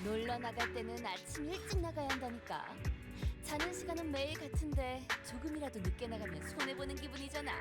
놀러 나갈 때는 아침 일찍 나가야 한다니까. 자는 시간은 매일 같은데 조금이라도 늦게 나가면 손해보는 기분이잖아.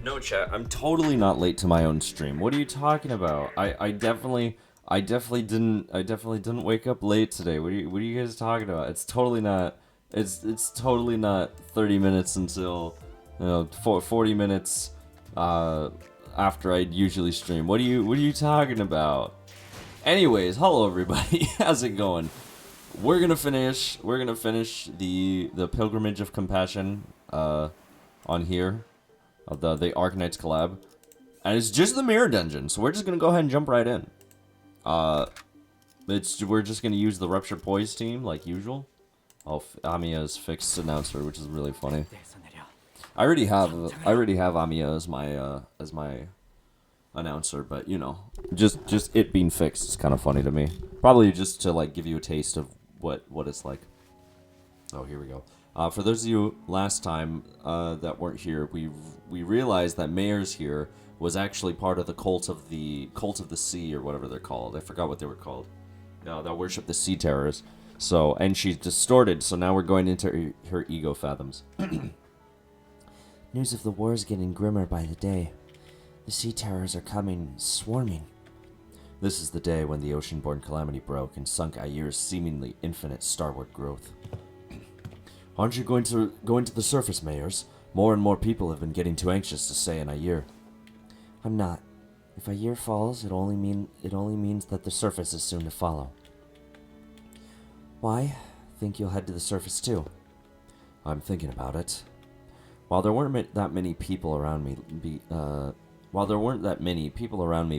No, chat. I'm totally not late to my own stream. What are you talking about? I definitely didn't wake up late today. What are you guys talking about? It's totally not. It's totally not 30 minutes until 40 minutes after I'd usually stream. What are you talking about? Anyways, hello everybody. How's it going? We're gonna finish the Pilgrimage of Compassion on here of the Arknights collab, and it's just the mirror dungeon, so we're just gonna go ahead and jump right in. We're just gonna use the Rupture Poise team like usual. Oh, Amiya's fixed announcer, which is really funny. I already have Amiya as my announcer, but you know, just it being fixed is kind of funny to me. Probably just to like give you a taste of what it's like. Oh, here we go. For those of you last time that weren't here, we realized that Mayor's here was actually part of the cult of the sea, or whatever they're called. I forgot what they were called. That worship the sea terrors. So, and she's distorted. So now we're going into her ego fathoms. News of the war is getting grimmer by the day. The sea terrors are coming, swarming. This is the day when the ocean-born calamity broke and sunk Ayir's seemingly infinite starward growth. Aren't you going to go into the surface, Mayors? More and more people have been getting too anxious to stay in Ayir. I'm not. If Ayir falls, it only means that the surface is soon to follow. Why? Think you'll head to the surface too? I'm thinking about it. While there weren't that many people around me,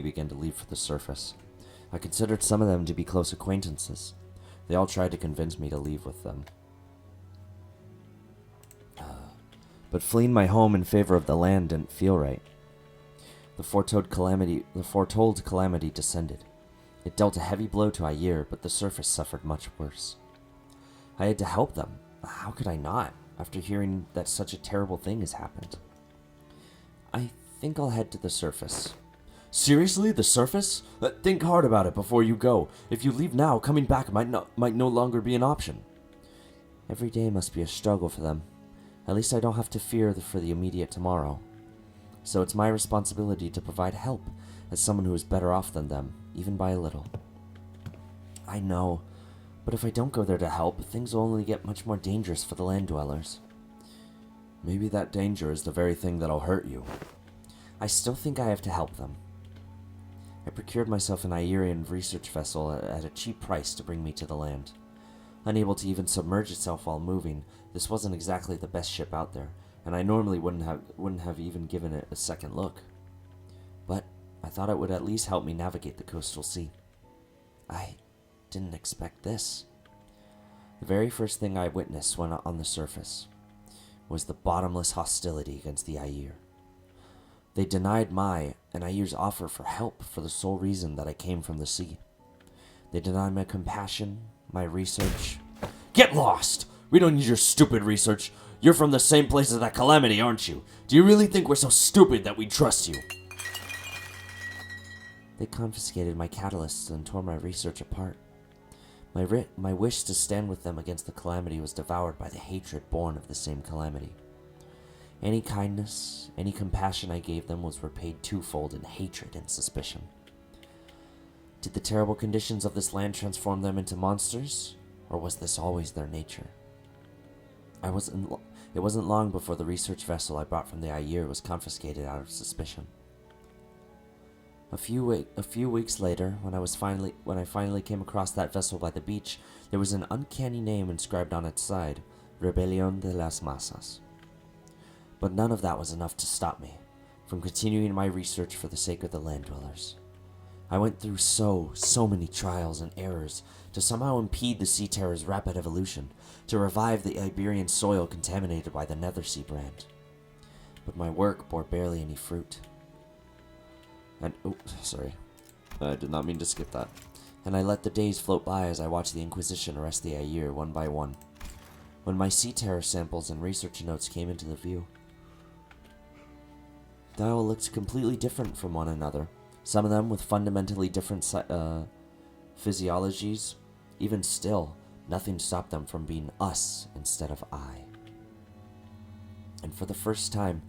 began to leave for the surface. I considered some of them to be close acquaintances. They all tried to convince me to leave with them. But fleeing my home in favor of the land didn't feel right. The foretold calamity descended. It dealt a heavy blow to Ayir, but the surface suffered much worse. I had to help them. How could I not, after hearing that such a terrible thing has happened? I think I'll head to the surface. Seriously? The surface? Think hard about it before you go. If you leave now, coming back might no longer be an option. Every day must be a struggle for them. At least I don't have to fear for the immediate tomorrow. So it's my responsibility to provide help, as someone who is better off than them, even by a little. I know, but if I don't go there to help, things will only get much more dangerous for the land dwellers. Maybe that danger is the very thing that'll hurt you. I still think I have to help them. I procured myself an Ayirian research vessel at a cheap price to bring me to the land. Unable to even submerge itself while moving, this wasn't exactly the best ship out there, and I normally wouldn't have even given it a second look. But I thought it would at least help me navigate the coastal sea. I didn't expect this. The very first thing I witnessed when on the surface was the bottomless hostility against the Ayir. They denied my and Ayir's offer for help for the sole reason that I came from the sea. They denied my compassion, my research. Get lost! We don't need your stupid research. You're from the same place as that calamity, aren't you? Do you really think we're so stupid that we trust you? They confiscated my catalysts and tore my research apart. My wish to stand with them against the calamity was devoured by the hatred born of the same calamity. Any kindness, any compassion I gave them was repaid twofold in hatred and suspicion. Did the terrible conditions of this land transform them into monsters, or was this always their nature? It wasn't long before the research vessel I brought from the Ayir was confiscated out of suspicion. A few weeks later, when I finally came across that vessel by the beach, there was an uncanny name inscribed on its side, Rebelión de las Masas. But none of that was enough to stop me from continuing my research for the sake of the land dwellers. I went through so many trials and errors to somehow impede the sea terror's rapid evolution, to revive the Iberian soil contaminated by the Nethersea brand. But my work bore barely any fruit. And, I did not mean to skip that. And I let the days float by as I watched the Inquisition arrest the Ayir one by one. When my sea terror samples and research notes came into the view, they all looked completely different from one another. Some of them with fundamentally different physiologies. Even still, nothing stopped them from being us instead of I. And for the first time,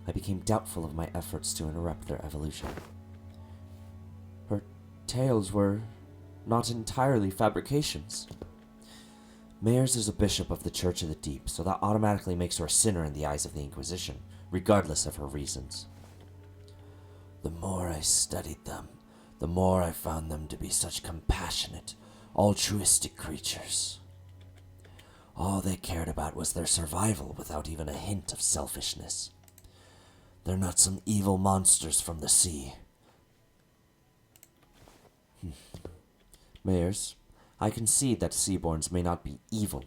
I became doubtful of my efforts to interrupt their evolution. Her tales were not entirely fabrications. Mayers is a bishop of the Church of the Deep, so that automatically makes her a sinner in the eyes of the Inquisition, regardless of her reasons. The more I studied them, the more I found them to be such compassionate, altruistic creatures. All they cared about was their survival without even a hint of selfishness. They're not some evil monsters from the sea. Mayors, I concede that Seaborns may not be evil,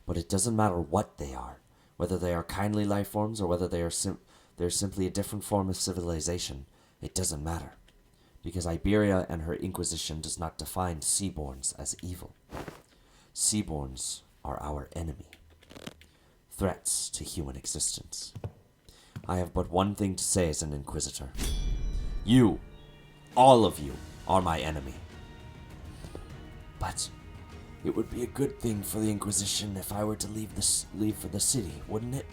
but it doesn't matter what they are, whether they are kindly life forms or whether they're simply a different form of civilization. It doesn't matter, because Iberia and her Inquisition does not define Seaborns as evil. Seaborns are our enemy, threats to human existence. I have but one thing to say as an Inquisitor. You, all of you, are my enemy. But it would be a good thing for the Inquisition if I were to leave for the city, wouldn't it?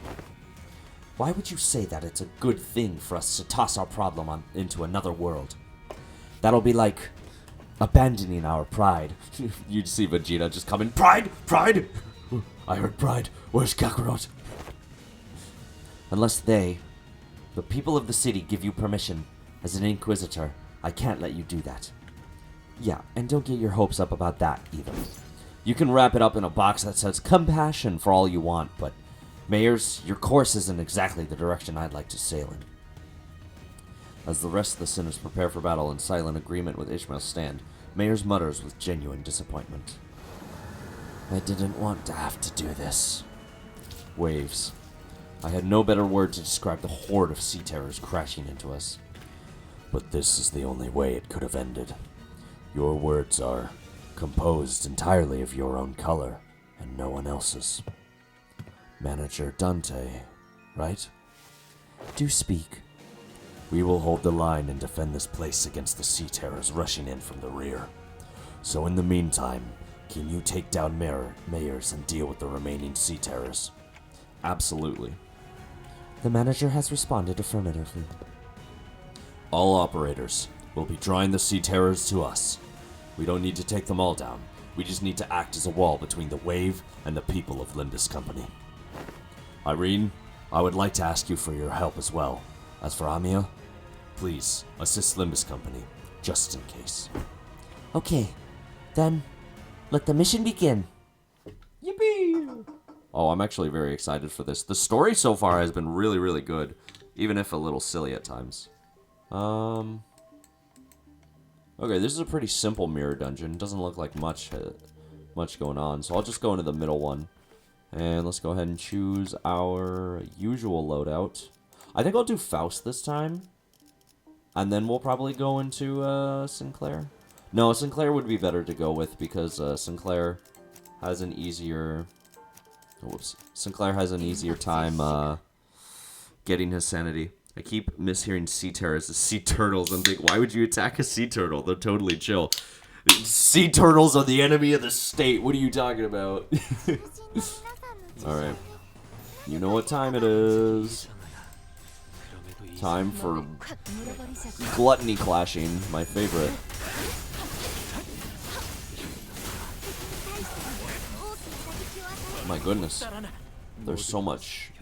Why would you say that it's a good thing for us to toss our problem into another world? That'll be like abandoning our pride. You'd see Vegeta just coming, Pride! Pride! I heard pride. Where's Kakarot? Unless they, the people of the city, give you permission, as an Inquisitor, I can't let you do that. Yeah, and don't get your hopes up about that, either. You can wrap it up in a box that says compassion for all you want, but, Mayors, your course isn't exactly the direction I'd like to sail in. As the rest of the sinners prepare for battle in silent agreement with Ishmael's stand, Mayors mutters with genuine disappointment. I didn't want to have to do this. Waves. I had no better word to describe the horde of sea terrors crashing into us. But this is the only way it could have ended. Your words are composed entirely of your own color and no one else's. Manager Dante, right? Do speak. We will hold the line and defend this place against the sea terrors rushing in from the rear. So in the meantime, can you take down Mayors and deal with the remaining sea terrors? Absolutely. The manager has responded affirmatively. All operators will be drawing the sea terrors to us. We don't need to take them all down. We just need to act as a wall between the wave and the people of Limbus Company. Irene, I would like to ask you for your help as well. As for Amiya, please assist Limbus Company, just in case. Okay, then let the mission begin. Yippee! Oh, I'm actually very excited for this. The story so far has been really, really good, even if a little silly at times. Okay, this is a pretty simple mirror dungeon. Doesn't look like much going on, so I'll just go into the middle one. And let's go ahead and choose our usual loadout. I think I'll do Faust this time. And then we'll probably go into Sinclair. No, Sinclair would be better to go with because Sinclair has an easier... Whoops. Sinclair has an easier time getting his sanity. I keep mishearing sea terrors as sea turtles and think, why would you attack a sea turtle? They're totally chill. Sea turtles are the enemy of the state. What are you talking about? Alright. You know what time it is. Time for gluttony clashing, my favorite. My goodness. There's so much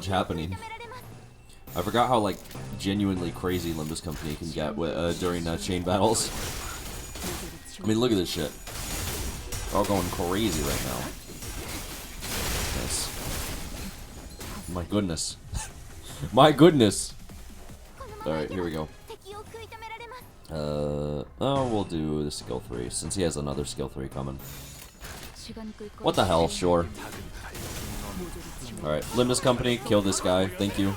happening. I forgot how, like, genuinely crazy Limbus Company can get during chain battles. I mean, look at this shit. They're all going crazy right now. Nice. My goodness. My goodness! Alright, here we go. Oh, we'll do the skill 3, since he has another skill 3 coming. What the hell, sure. Alright, Limbus Company, kill this guy, thank you.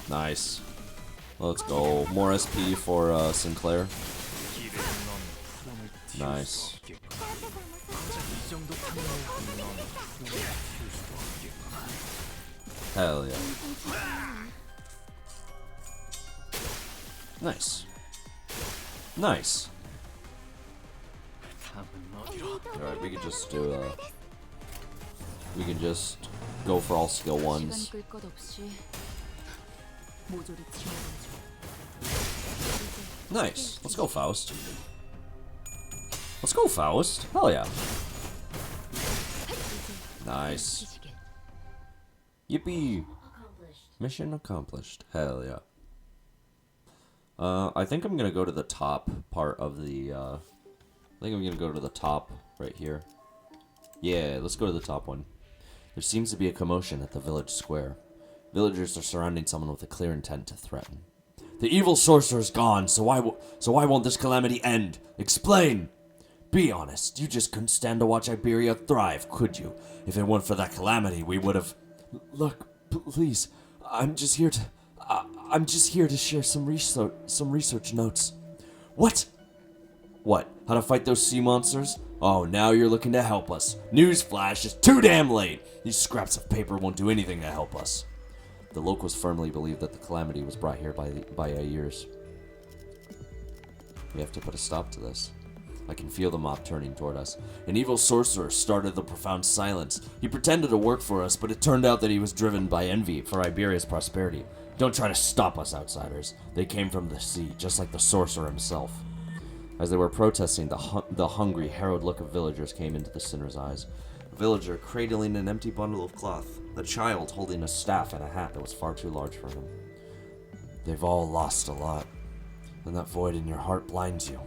Nice. Let's go. More SP for Sinclair. Nice. Hell yeah. Nice. Nice. Alright, we could just do we can just go for all skill ones. 시간 끌 것 없이 모조리 치워버리죠. Nice. Let's go, Faust. Let's go, Faust. Hell yeah. Nice. Yippee. Mission accomplished. Hell yeah. I think I'm gonna go to the top part of the, I think I'm gonna go to the top right here. Yeah, let's go to the top one. There seems to be a commotion at the village square. Villagers are surrounding someone with a clear intent to threaten. The evil sorcerer's gone, so why won't this calamity end? Explain! Be honest, you just couldn't stand to watch Iberia thrive, could you? If it weren't for that calamity, we would have... Look, please, I'm just here to share some research notes. What? What? How to fight those sea monsters? Oh, now you're looking to help us. Newsflash, it's too damn late. These scraps of paper won't do anything to help us. The locals firmly believe that the calamity was brought here by Ayers. We have to put a stop to this. I can feel the mob turning toward us. An evil sorcerer started the profound silence. He pretended to work for us, but it turned out that he was driven by envy for Iberia's prosperity. Don't try to stop us, outsiders. They came from the sea, just like the sorcerer himself. As they were protesting, the hungry, harrowed look of villagers came into the sinner's eyes. A villager cradling an empty bundle of cloth. A child holding a staff and a hat that was far too large for him. They've all lost a lot. And that void in your heart blinds you.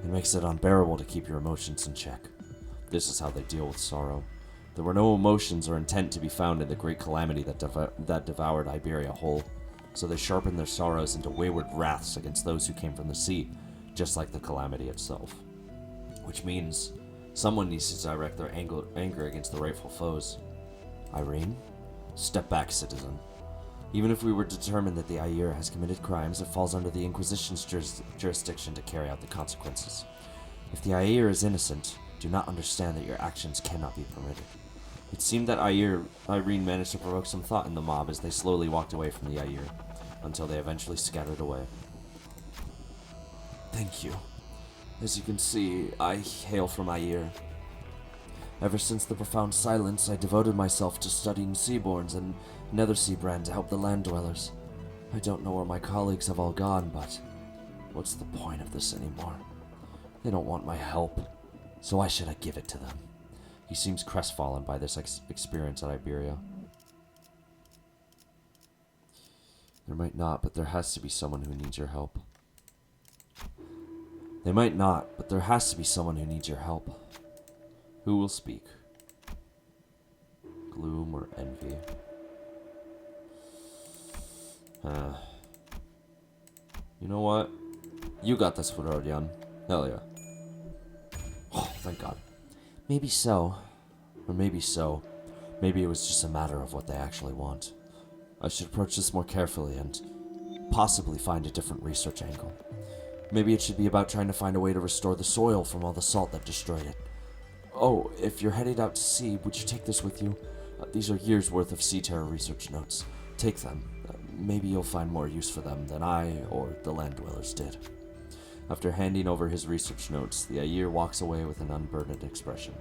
It makes it unbearable to keep your emotions in check. This is how they deal with sorrow. There were no emotions or intent to be found in the great calamity that devoured Iberia whole. So they sharpened their sorrows into wayward wraths against those who came from the sea, just like the calamity itself. Which means someone needs to direct their anger against the rightful foes. Irene? Step back, citizen. Even if we were determined that the Ayer has committed crimes, it falls under the Inquisition's jurisdiction to carry out the consequences. If the Ayer is innocent, do not understand that your actions cannot be permitted. It seemed that Irene managed to provoke some thought in the mob as they slowly walked away from the Ayer, until they eventually scattered away. Thank you. As you can see, I hail from Ayer. Ever since the profound silence, I devoted myself to studying seaborns and Nethersea brand to help the land dwellers. I don't know where my colleagues have all gone, but what's the point of this anymore? They don't want my help, so why should I give it to them? He seems crestfallen by this experience at Iberia. There might not, but there has to be someone who needs your help. They might not, but there has to be someone who needs your help. Who will speak? Gloom or envy? You know what? You got this, Rodion. Hell yeah. Oh, thank God. Maybe so. Or maybe so. Maybe it was just a matter of what they actually want. I should approach this more carefully and possibly find a different research angle. Maybe it should be about trying to find a way to restore the soil from all the salt that destroyed it. Oh, if you're headed out to sea, would you take this with you? These are years' worth of sea terror research notes. Take them. Maybe you'll find more use for them than I or the land dwellers did. After handing over his research notes, the Ayer walks away with an unburdened expression.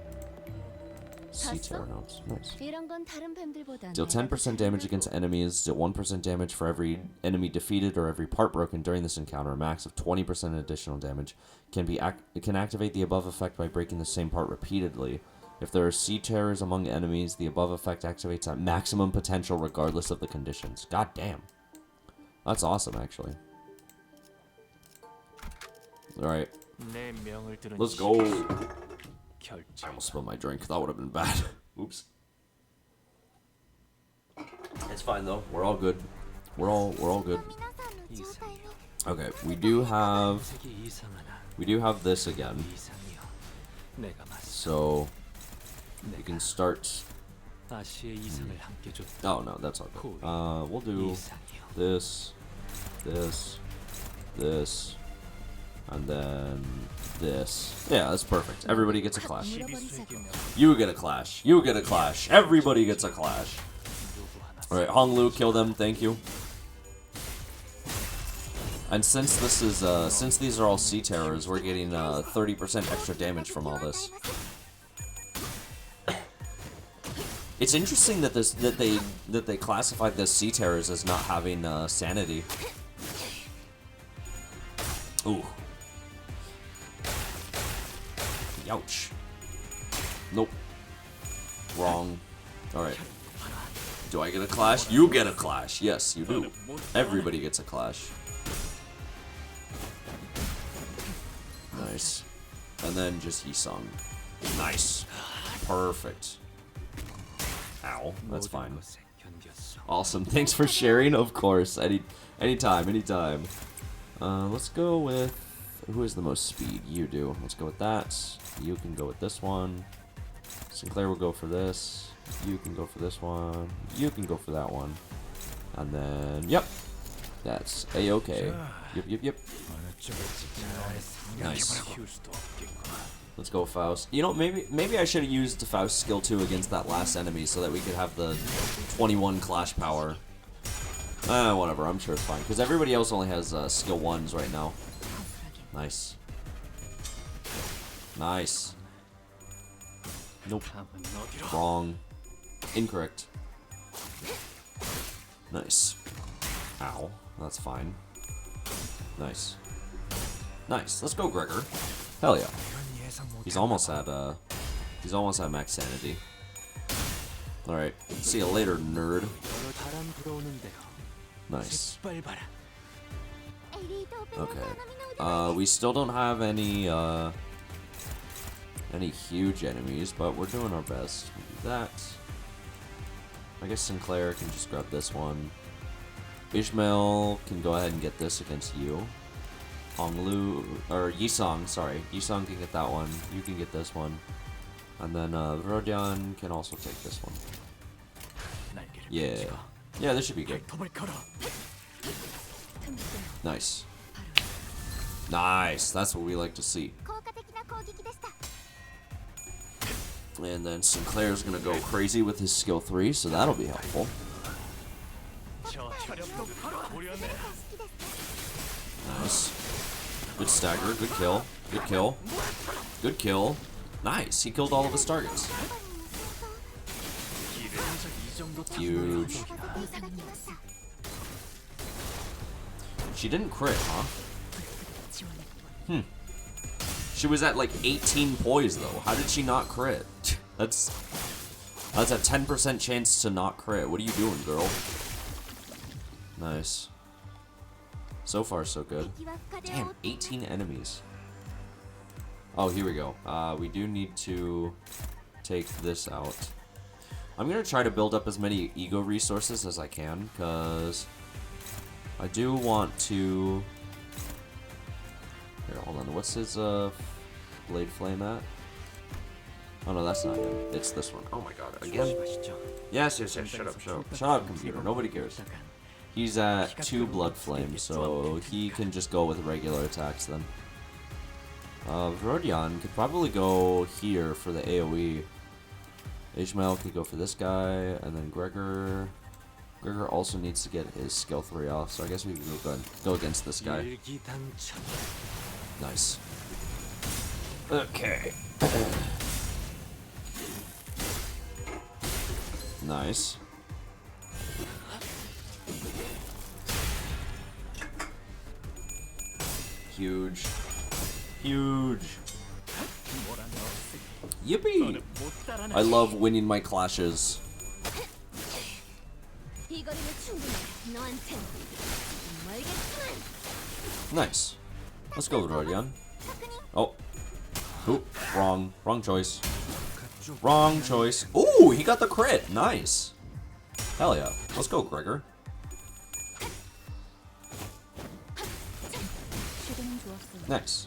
Sea terror notes. Nice. 이런 건 다른 뱀들보단 Deal 10% damage against enemies, deal 1% damage for every enemy defeated or every part broken during this encounter. A max of 20% additional damage. It can activate the above effect by breaking the same part repeatedly. If there are sea terrors among enemies, the above effect activates at maximum potential regardless of the conditions. God damn. That's awesome, actually. Alright. Let's go. I almost spilled my drink. That would have been bad. Oops. It's fine though. We're all good. We're all good. Okay, we do have this again. So we can start. Oh no, that's all good. We'll do this, and then this. Yeah, that's perfect. Everybody gets a clash. You get a clash. You get a clash. Everybody gets a clash. Alright, Honglu, kill them, thank you. And since this is since these are all sea terrors, we're getting 30% extra damage from all this. It's interesting that they classified the Sea Terrors as not having sanity. Ooh. Ouch. Nope. Wrong. Alright. Do I get a clash? You get a clash. Yes, you do. Everybody gets a clash. Nice. And then just Yisung. Nice. Perfect. Ow. That's fine. Awesome. Thanks for sharing. Of course. Anytime. Let's go with... Who has the most speed? You do. Let's go with that. You can go with this one. Sinclair will go for this. You can go for this one. You can go for that one. And then... Yep. That's A-okay. Yep. Nice. Let's go Faust. You know, maybe I should have used Faust skill 2 against that last enemy so that we could have the 21 clash power. Whatever, I'm sure it's fine. Because everybody else only has skill 1s right now. Nice. Nice. Nope. Wrong. Incorrect. Nice. Ow. That's fine. Nice. Nice. Let's go, Gregor. Hell yeah. He's almost at max sanity. Alright. See you later, nerd. Nice. Okay. We still don't have any huge enemies, but we're doing our best. We'll do that. I guess Sinclair can just grab this one. Ishmael can go ahead and get this against you. Honglu, or Yisung, sorry. Yisung can get that one. You can get this one. And then Rodion can also take this one. Yeah. Yeah, this should be good. Nice. Nice. That's what we like to see. And then Sinclair's gonna go crazy with his skill 3, so that'll be helpful. Nice. Good stagger, good kill. Good kill. Good kill. Nice, he killed all of his targets. Huge. She didn't crit, huh? She was at like 18 poise though. How did she not crit? That's a 10% chance to not crit. What are you doing, girl? Nice. So far, so good. Damn, 18 enemies. Oh, here we go. We do need to take this out. I'm gonna try to build up as many ego resources as I can, because I do want to... Here, hold on. What's his blade flame at? Oh no, that's not him. It's this one. Oh my god, again? Yes. Shut up. Shut up, computer. Nobody cares. He's at 2 blood flames, so he can just go with regular attacks then. Rodion could probably go here for the AoE. Ishmael could go for this guy, and then Gregor also needs to get his skill 3 off, so I guess we can go against this guy. Nice. Okay. Nice. Huge. Yippee! I love winning my clashes. Nice. Let's go, Rodion. Oh. Oop. Wrong choice. Wrong choice. Ooh, he got the crit. Nice. Hell yeah. Let's go, Gregor. Nice.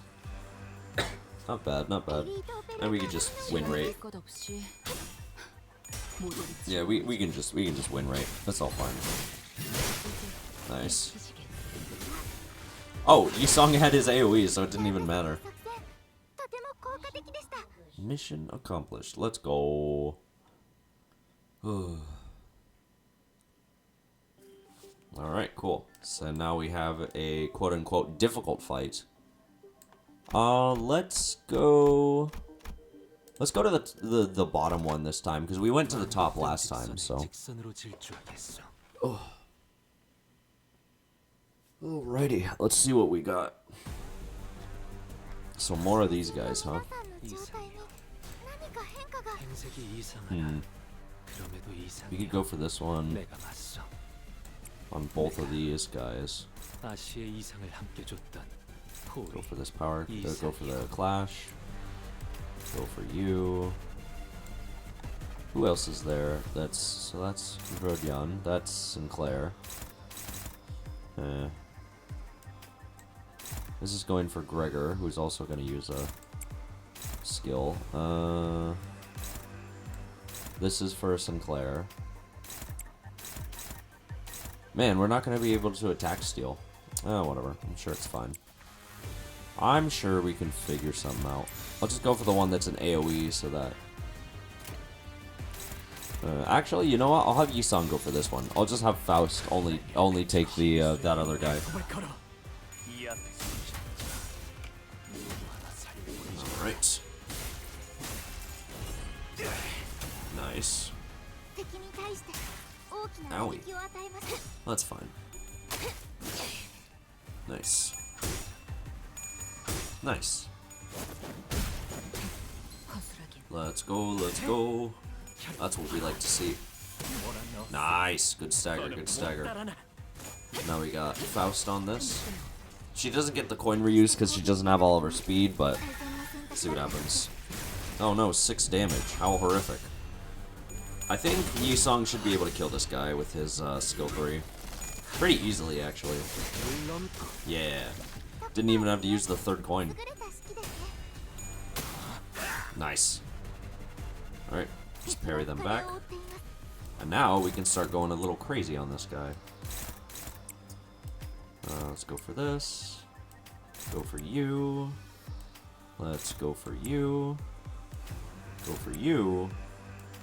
Not bad. And we can just win rate. Yeah, we can just win rate. That's all fine. Nice. Oh, Yisung had his AoE, so it didn't even matter. Mission accomplished. Let's go. Alright, cool. So now we have a quote-unquote difficult fight. Let's go... Let's go to the bottom one this time, because we went to the top last time, so. Oh. Alrighty, let's see what we got. So more of these guys, huh? We could go for this one on both of these guys. Go for this power, go for the clash. Go for you. Who else is there? That's Rodyan. That's Sinclair. This is going for Gregor, who's also going to use a skill. This is for Sinclair. Man, we're not going to be able to attack steal. Oh, whatever. I'm sure it's fine. I'm sure we can figure something out. I'll just go for the one that's an AoE so that... actually, you know what? I'll have Yisong go for this one. I'll just have Faust only take the that other guy. Alright. Nice. Owie. That's fine. Nice. Nice. Let's go, let's go. That's what we like to see. Nice. Good stagger, good stagger. Now we got Faust on this. She doesn't get the coin reuse because she doesn't have all of her speed, but let's see what happens. Oh no, 6 damage. How horrific. I think Yisong should be able to kill this guy with his skill 3. Pretty easily, actually. Yeah. Didn't even have to use the 3rd coin. Nice. Alright, just parry them back. And now we can start going a little crazy on this guy. Let's go for this. Go for you. Let's go for you. Go for you.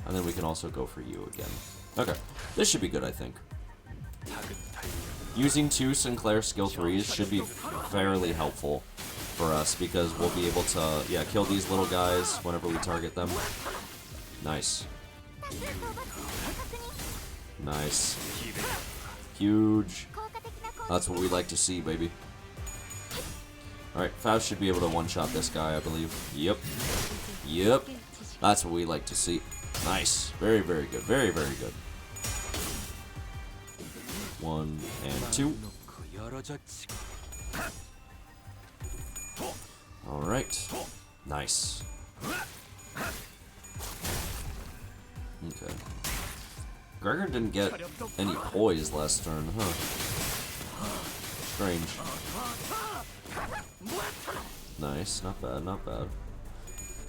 And then we can also go for you again. Okay, this should be good, I think. Using 2 Sinclair skill 3s should be fairly helpful for us because we'll be able to, yeah, kill these little guys whenever we target them. Nice. Nice. Huge. That's what we like to see, baby. Alright, Faust should be able to one-shot this guy, I believe. Yep. Yep. That's what we like to see. Nice. Very, very good. Very, very good. 1 and 2. Alright. Nice. Okay. Gregor didn't get any poise last turn, huh? Strange. Nice. Not bad, not bad.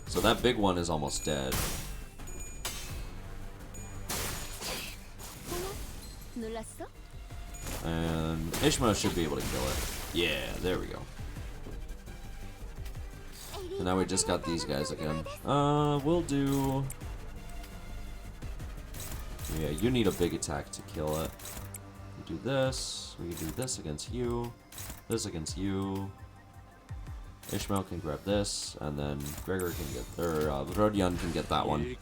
So that big one is almost dead. And Ishmael should be able to kill it. Yeah, there we go. And now we just got these guys again. We'll do... Yeah, you need a big attack to kill it. We do this. We can do this against you. This against you. Ishmael can grab this, and then Gregor can get... Or, Rodyan can get that one.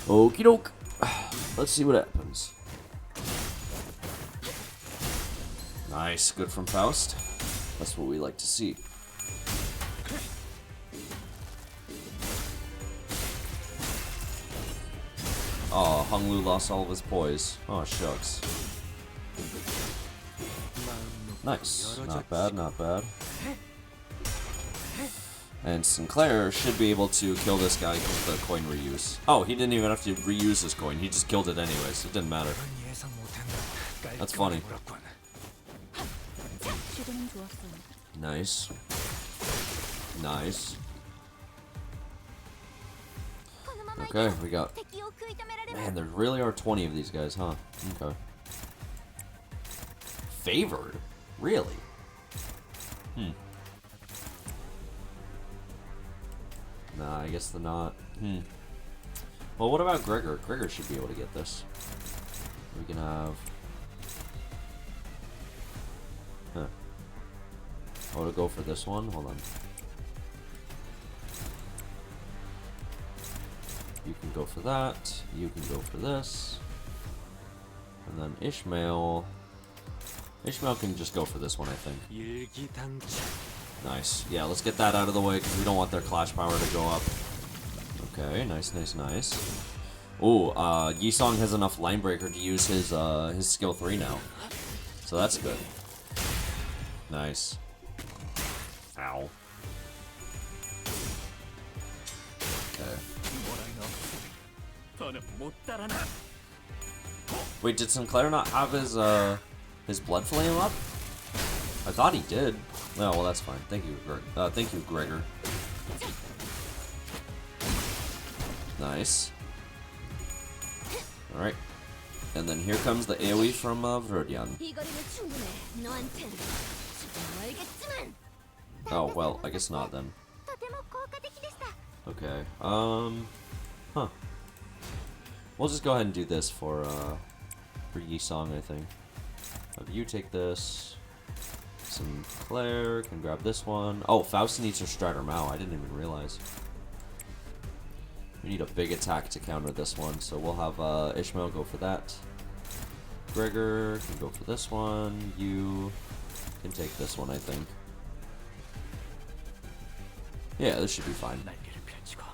Okie doke. Let's see what happens. Nice, good from Faust. That's what we like to see. Oh, Hung Lu lost all of his poise. Oh, shucks. Nice. Not bad, not bad. And Sinclair should be able to kill this guy with the coin reuse. Oh, he didn't even have to reuse his coin. He just killed it anyways. It didn't matter. That's funny. Nice. Nice. Okay, we got... Man, there really are 20 of these guys, huh? Okay. Favored? Really? Nah, I guess they're not. Well, what about Gregor? Gregor should be able to get this. We can have... Huh. Oh, to go for this one? Hold on. You can go for that. You can go for this. And then Ishmael. Ishmael can just go for this one, I think. Nice. Yeah, let's get that out of the way because we don't want their clash power to go up. Okay, nice, nice, nice. Ooh, Yisong has enough line breaker to use his skill 3 now. So that's good. Nice. Ow. Okay. Wait, did Sinclair not have his blood flame up? I thought he did. No, well that's fine. Thank you, Gregor. Nice. All right. And then here comes the AoE from Verdian. Oh well, I guess not then. Okay. Huh. We'll just go ahead and do this for Yisong, I think. Have you take this. Sinclair can grab this one. Oh, Faust needs her Strider Mao. I didn't even realize. We need a big attack to counter this one, so we'll have Ishmael go for that. Gregor can go for this one. You can take this one, I think. Yeah, this should be fine.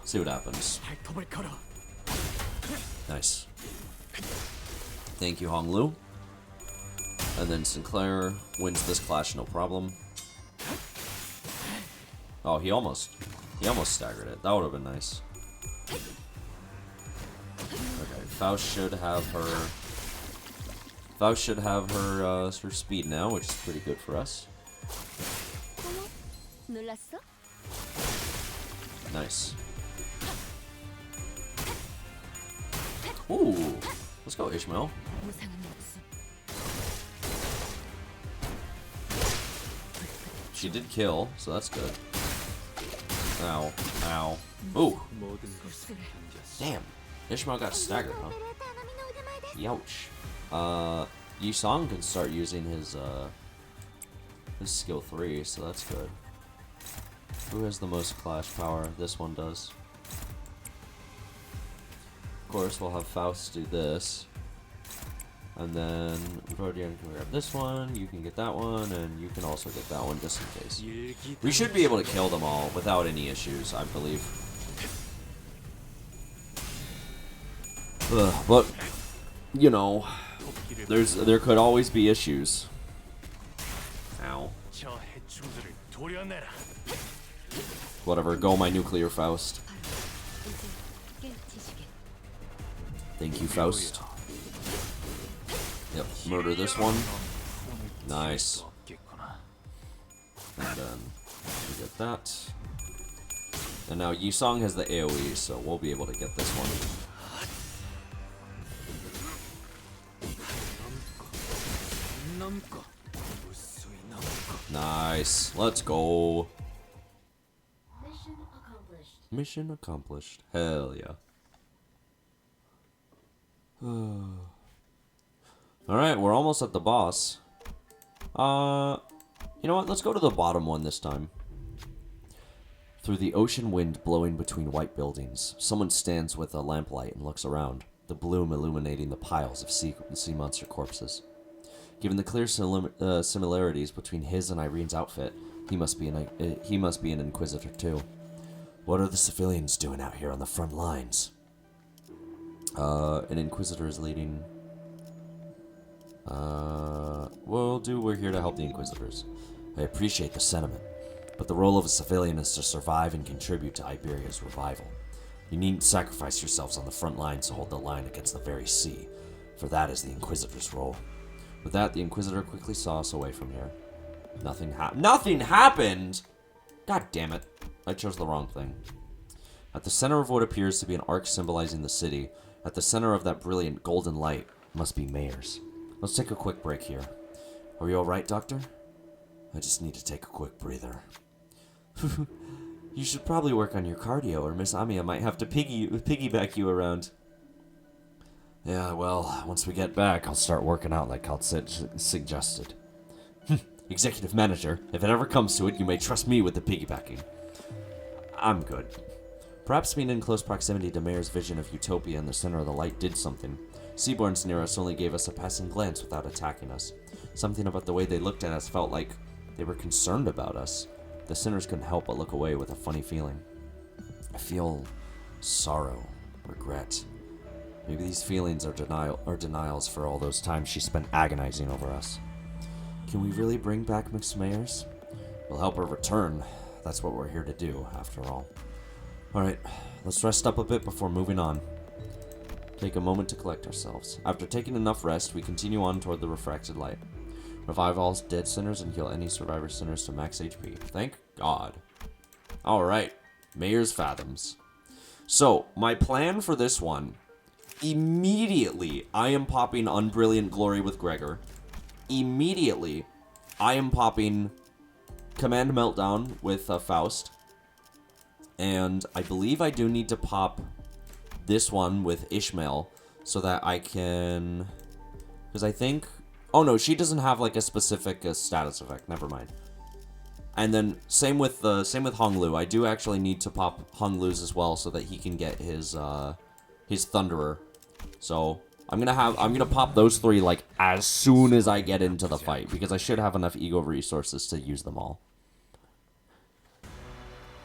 See what happens. Nice. Thank you, Honglu. And then Sinclair wins this clash, no problem. Oh, he almost staggered it. That would have been nice. Okay, Faust should have her. Her speed now, which is pretty good for us. Nice. Ooh, let's go, Ishmael. She did kill, so that's good. Ow, ow. Ooh. Damn. Ishmael got staggered, huh? Youch. Yisong can start using his skill 3, so that's good. Who has the most clash power? This one does. Of course, we'll have Faust do this. And then Rodian can grab this one, you can get that one, and you can also get that one just in case. We should be able to kill them all without any issues, I believe. But, you know, there could always be issues. Ow. Whatever, go my nuclear Faust. Thank you, Faust. Yep, murder this one. Nice. And then we get that. And now Yisong has the AoE, so we'll be able to get this one. Nice. Let's go. Mission accomplished. Mission accomplished. Hell yeah. Alright, we're almost at the boss. You know what? Let's go to the bottom one this time. Through the ocean wind blowing between white buildings, someone stands with a lamplight and looks around, the bloom illuminating the piles of sea monster corpses. Given the clear similarities between his and Irene's outfit, he must be an Inquisitor too. What are the civilians doing out here on the front lines? An Inquisitor is leading... we're here to help the Inquisitors. I appreciate the sentiment, but the role of a civilian is to survive and contribute to Iberia's revival. You needn't sacrifice yourselves on the front lines to hold the line against the very sea, for that is the Inquisitor's role. With that, the Inquisitor quickly saw us away from here. Nothing happened! God damn it. I chose the wrong thing. At the center of what appears to be an arc symbolizing the city, at the center of that brilliant golden light, must be Mayors. Let's take a quick break here. Are you alright, Doctor? I just need to take a quick breather. You should probably work on your cardio, or Miss Amiya might have to piggyback you around. Yeah, well, once we get back, I'll start working out like Kalt suggested. Executive Manager, if it ever comes to it, you may trust me with the piggybacking. I'm good. Perhaps being in close proximity to Mayer's vision of utopia in the center of the light did something. Seaborns near us only gave us a passing glance without attacking us. Something about the way they looked at us felt like they were concerned about us. The sinners couldn't help but look away with a funny feeling. I feel sorrow, regret. Maybe these feelings are denials for all those times she spent agonizing over us. Can we really bring back Miss Mayers? We'll help her return. That's what we're here to do, after all. Alright, let's rest up a bit before moving on. Take a moment to collect ourselves. After taking enough rest, we continue on toward the refracted light. Revive all dead sinners and heal any survivor sinners to max HP. Thank God. Alright, Mayer's Fathoms. So, my plan for this one, immediately I am popping Unbrilliant Glory with Gregor. Immediately, I am popping Command Meltdown with Faust. And I believe I do need to pop this one with Ishmael so that I can... Because I think... Oh no, she doesn't have like a specific status effect. Never mind. And then same with Honglu. I do actually need to pop Honglu's as well so that he can get his Thunderer. So I'm gonna pop those three like as soon as I get into the fight because I should have enough ego resources to use them all.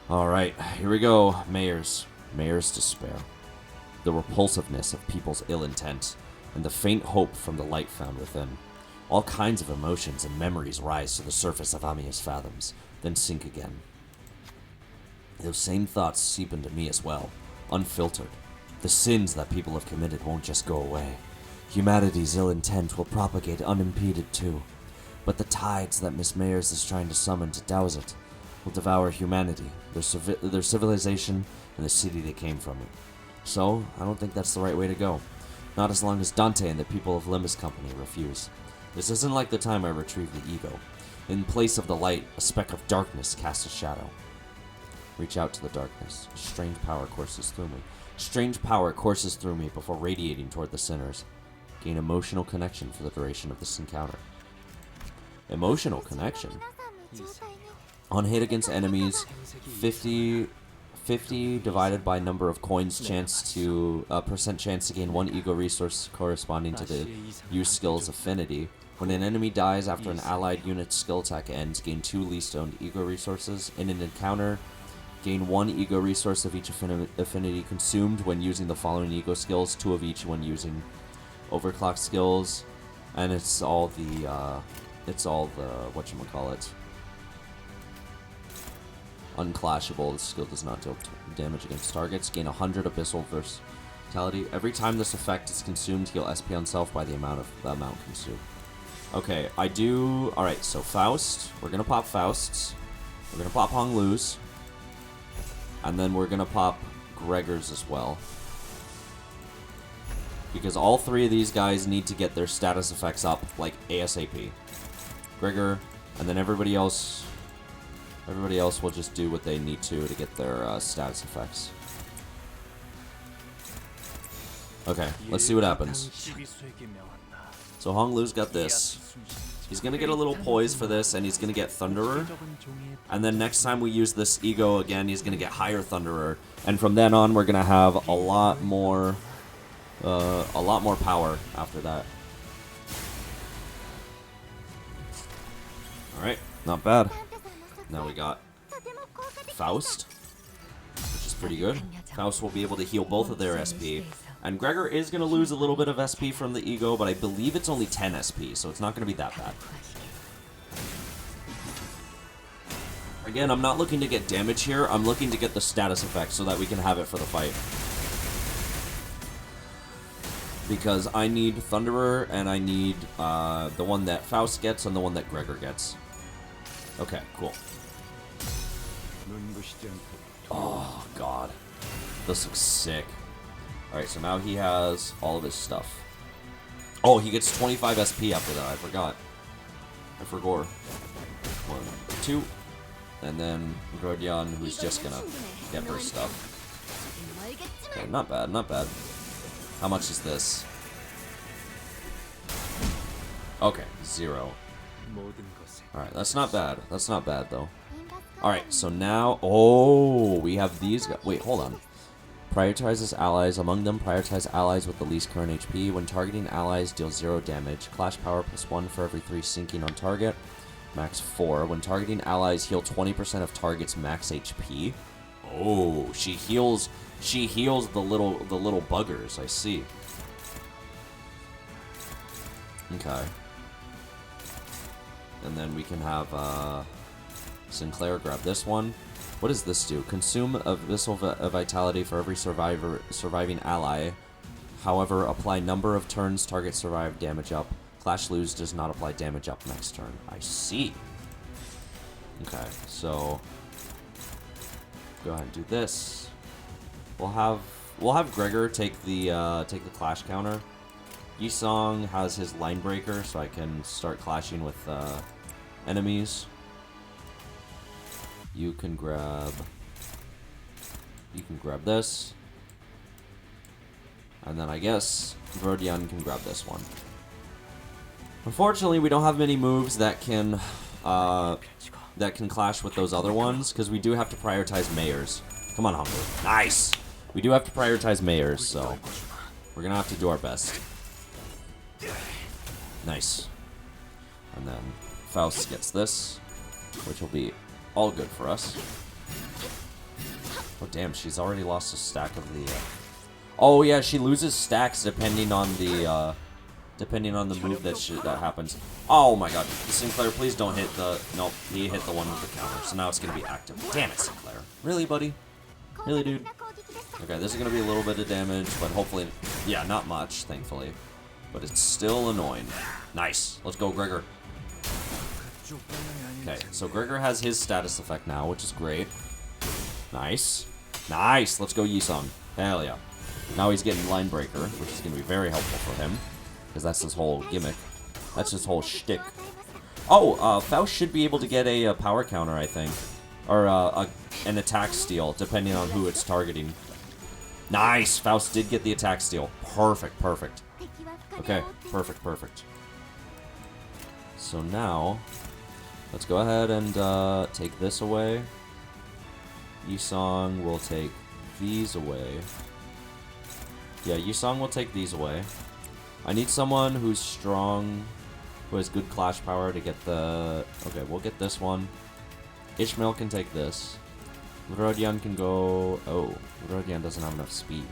All right, here we go. Mayer's despair, the repulsiveness of people's ill intent, and the faint hope from the light found within. All kinds of emotions and memories rise to the surface of Amiya's fathoms, then sink again. Those same thoughts seep into me as well, unfiltered. The sins that people have committed won't just go away. Humanity's ill intent will propagate unimpeded too. But the tides that Miss Mayers is trying to summon to douse it will devour humanity, their civilization, and the city they came from it. So, I don't think that's the right way to go. Not as long as Dante and the people of Limbus Company refuse. This isn't like the time I retrieved the ego. In place of the light, a speck of darkness casts a shadow. Reach out to the darkness. A strange power courses through me. Strange power courses through me before radiating toward the sinners. Gain emotional connection for the duration of this encounter. Emotional connection? On hit against enemies, 50 divided by number of coins chance to percent chance to gain 1 ego resource corresponding to the use skill's affinity. When an enemy dies after an allied unit's skill attack ends, gain 2 least owned ego resources. In an encounter, gain 1 ego resource of each affinity consumed when using the following ego skills, 2 of each when using overclock skills, and it's all the whatchamacallit. Unclashable. This skill does not deal damage against targets. Gain 100 abyssal versatility. Every time this effect is consumed, heal SP on self by the amount consumed. Okay, I do... Alright, so Faust. We're gonna pop Faust's. We're gonna pop Honglu's. And then we're gonna pop Gregor's as well. Because all 3 of these guys need to get their status effects up, like, ASAP. Gregor, and then everybody else will just do what they need to get their status effects. Okay, let's see what happens. So Honglu's got this. He's gonna get a little poise for this, and he's gonna get Thunderer. And then next time we use this ego again, he's gonna get higher Thunderer. And from then on, we're gonna have a lot more power after that. All right, not bad. Now we got Faust, which is pretty good. Faust will be able to heal both of their SP. And Gregor is going to lose a little bit of SP from the ego, but I believe it's only 10 SP, so it's not going to be that bad. Again, I'm not looking to get damage here. I'm looking to get the status effect so that we can have it for the fight. Because I need Thunderer, and I need the one that Faust gets and the one that Gregor gets. Okay, cool. Oh, God. This looks sick. Alright, so now he has all of his stuff. Oh, he gets 25 SP after that. I forgot. I forgot. 1, 2. And then Grodyan, who's just gonna get her stuff. Okay, not bad, not bad. How much is this? Okay, 0. Alright, that's not bad. That's not bad, though. Alright, so now... Oh, we have these guys. Wait, hold on. Prioritizes allies. Among them, prioritize allies with the least current HP. When targeting allies, deal 0 damage. Clash power +1 for every 3 sinking on target. Max 4. When targeting allies, heal 20% of target's max HP. Oh, she heals the little buggers. I see. Okay. And then we can have Sinclair grab this one. What does this do? Consume a Visceral Vitality for every surviving ally. However, apply number of turns target survive damage up. Clash lose does not apply damage up next turn. I see. Okay, so go ahead and do this. We'll have Gregor take the clash counter. Yisong has his line breaker, so I can start clashing with enemies. You can grab this. And then I guess Rodion can grab this one. Unfortunately, we don't have many moves that can clash with those other ones, because we do have to prioritize mayors. Come on, Hunger. Nice! We do have to prioritize mayors, so we're gonna have to do our best. Nice. And then Faust gets this, which will be all good for us. Oh damn, she's already lost a stack of the... Oh yeah, she loses stacks depending on the move that happens. Oh my god, Sinclair, please don't hit the... Nope, he hit the one with the counter, so now it's gonna be active. Damn it, Sinclair. Really, buddy? Really, dude? Okay, this is gonna be a little bit of damage, but hopefully... Yeah, not much, thankfully. But it's still annoying. Nice. Let's go, Gregor. Okay, so Gregor has his status effect now, which is great. Nice. Nice. Let's go, Yisong. Hell yeah. Now he's getting line breaker, which is going to be very helpful for him. Because that's his whole gimmick. That's his whole shtick. Oh, Faust should be able to get a power counter, I think. Or an attack steal, depending on who it's targeting. Nice! Faust did get the attack steal. Perfect, perfect. Okay, perfect, perfect. So now, let's go ahead and take this away. Yisong will take these away. Yeah, Yisong will take these away. I need someone who's strong, who has good clash power to get the... Okay, we'll get this one. Ishmael can take this. Rodion can go... Oh, Rodion doesn't have enough speed.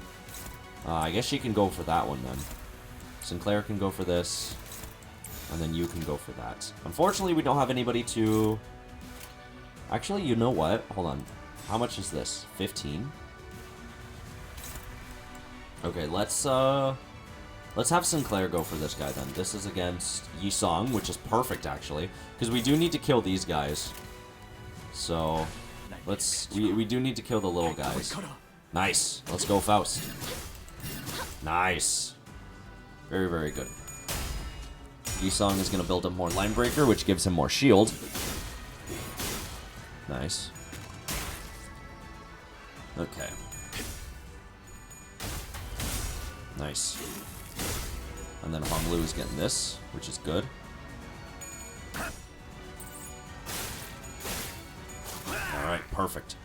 I guess she can go for that one then. Sinclair can go for this. And then you can go for that. Unfortunately, we don't have anybody to... Actually, you know what? Hold on. How much is this? 15? Okay, let's have Sinclair go for this guy then. This is against Yisong, which is perfect actually, because we do need to kill these guys. So we do need to kill the little guys. Nice. Let's go, Faust. Nice. Very, very good. Yisong is going to build up more line breaker, which gives him more shield. Nice. Okay. Nice. And then Honglu is getting this, which is good. Alright, perfect.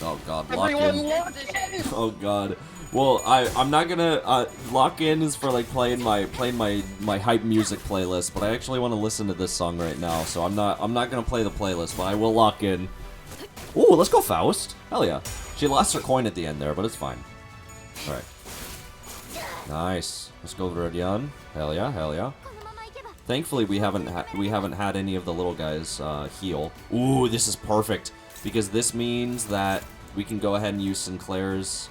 Oh god, lock in. Oh god. Well, I'm not gonna lock in is for like playing my hype music playlist, but I actually want to listen to this song right now, so I'm not gonna play the playlist, but I will lock in. Ooh, let's go Faust. Hell yeah. She lost her coin at the end there, but it's fine. Alright. Nice. Let's go Rodion. Hell yeah, hell yeah. Thankfully, we haven't had any of the little guys heal. Ooh, this is perfect, because this means that we can go ahead and use Sinclair's...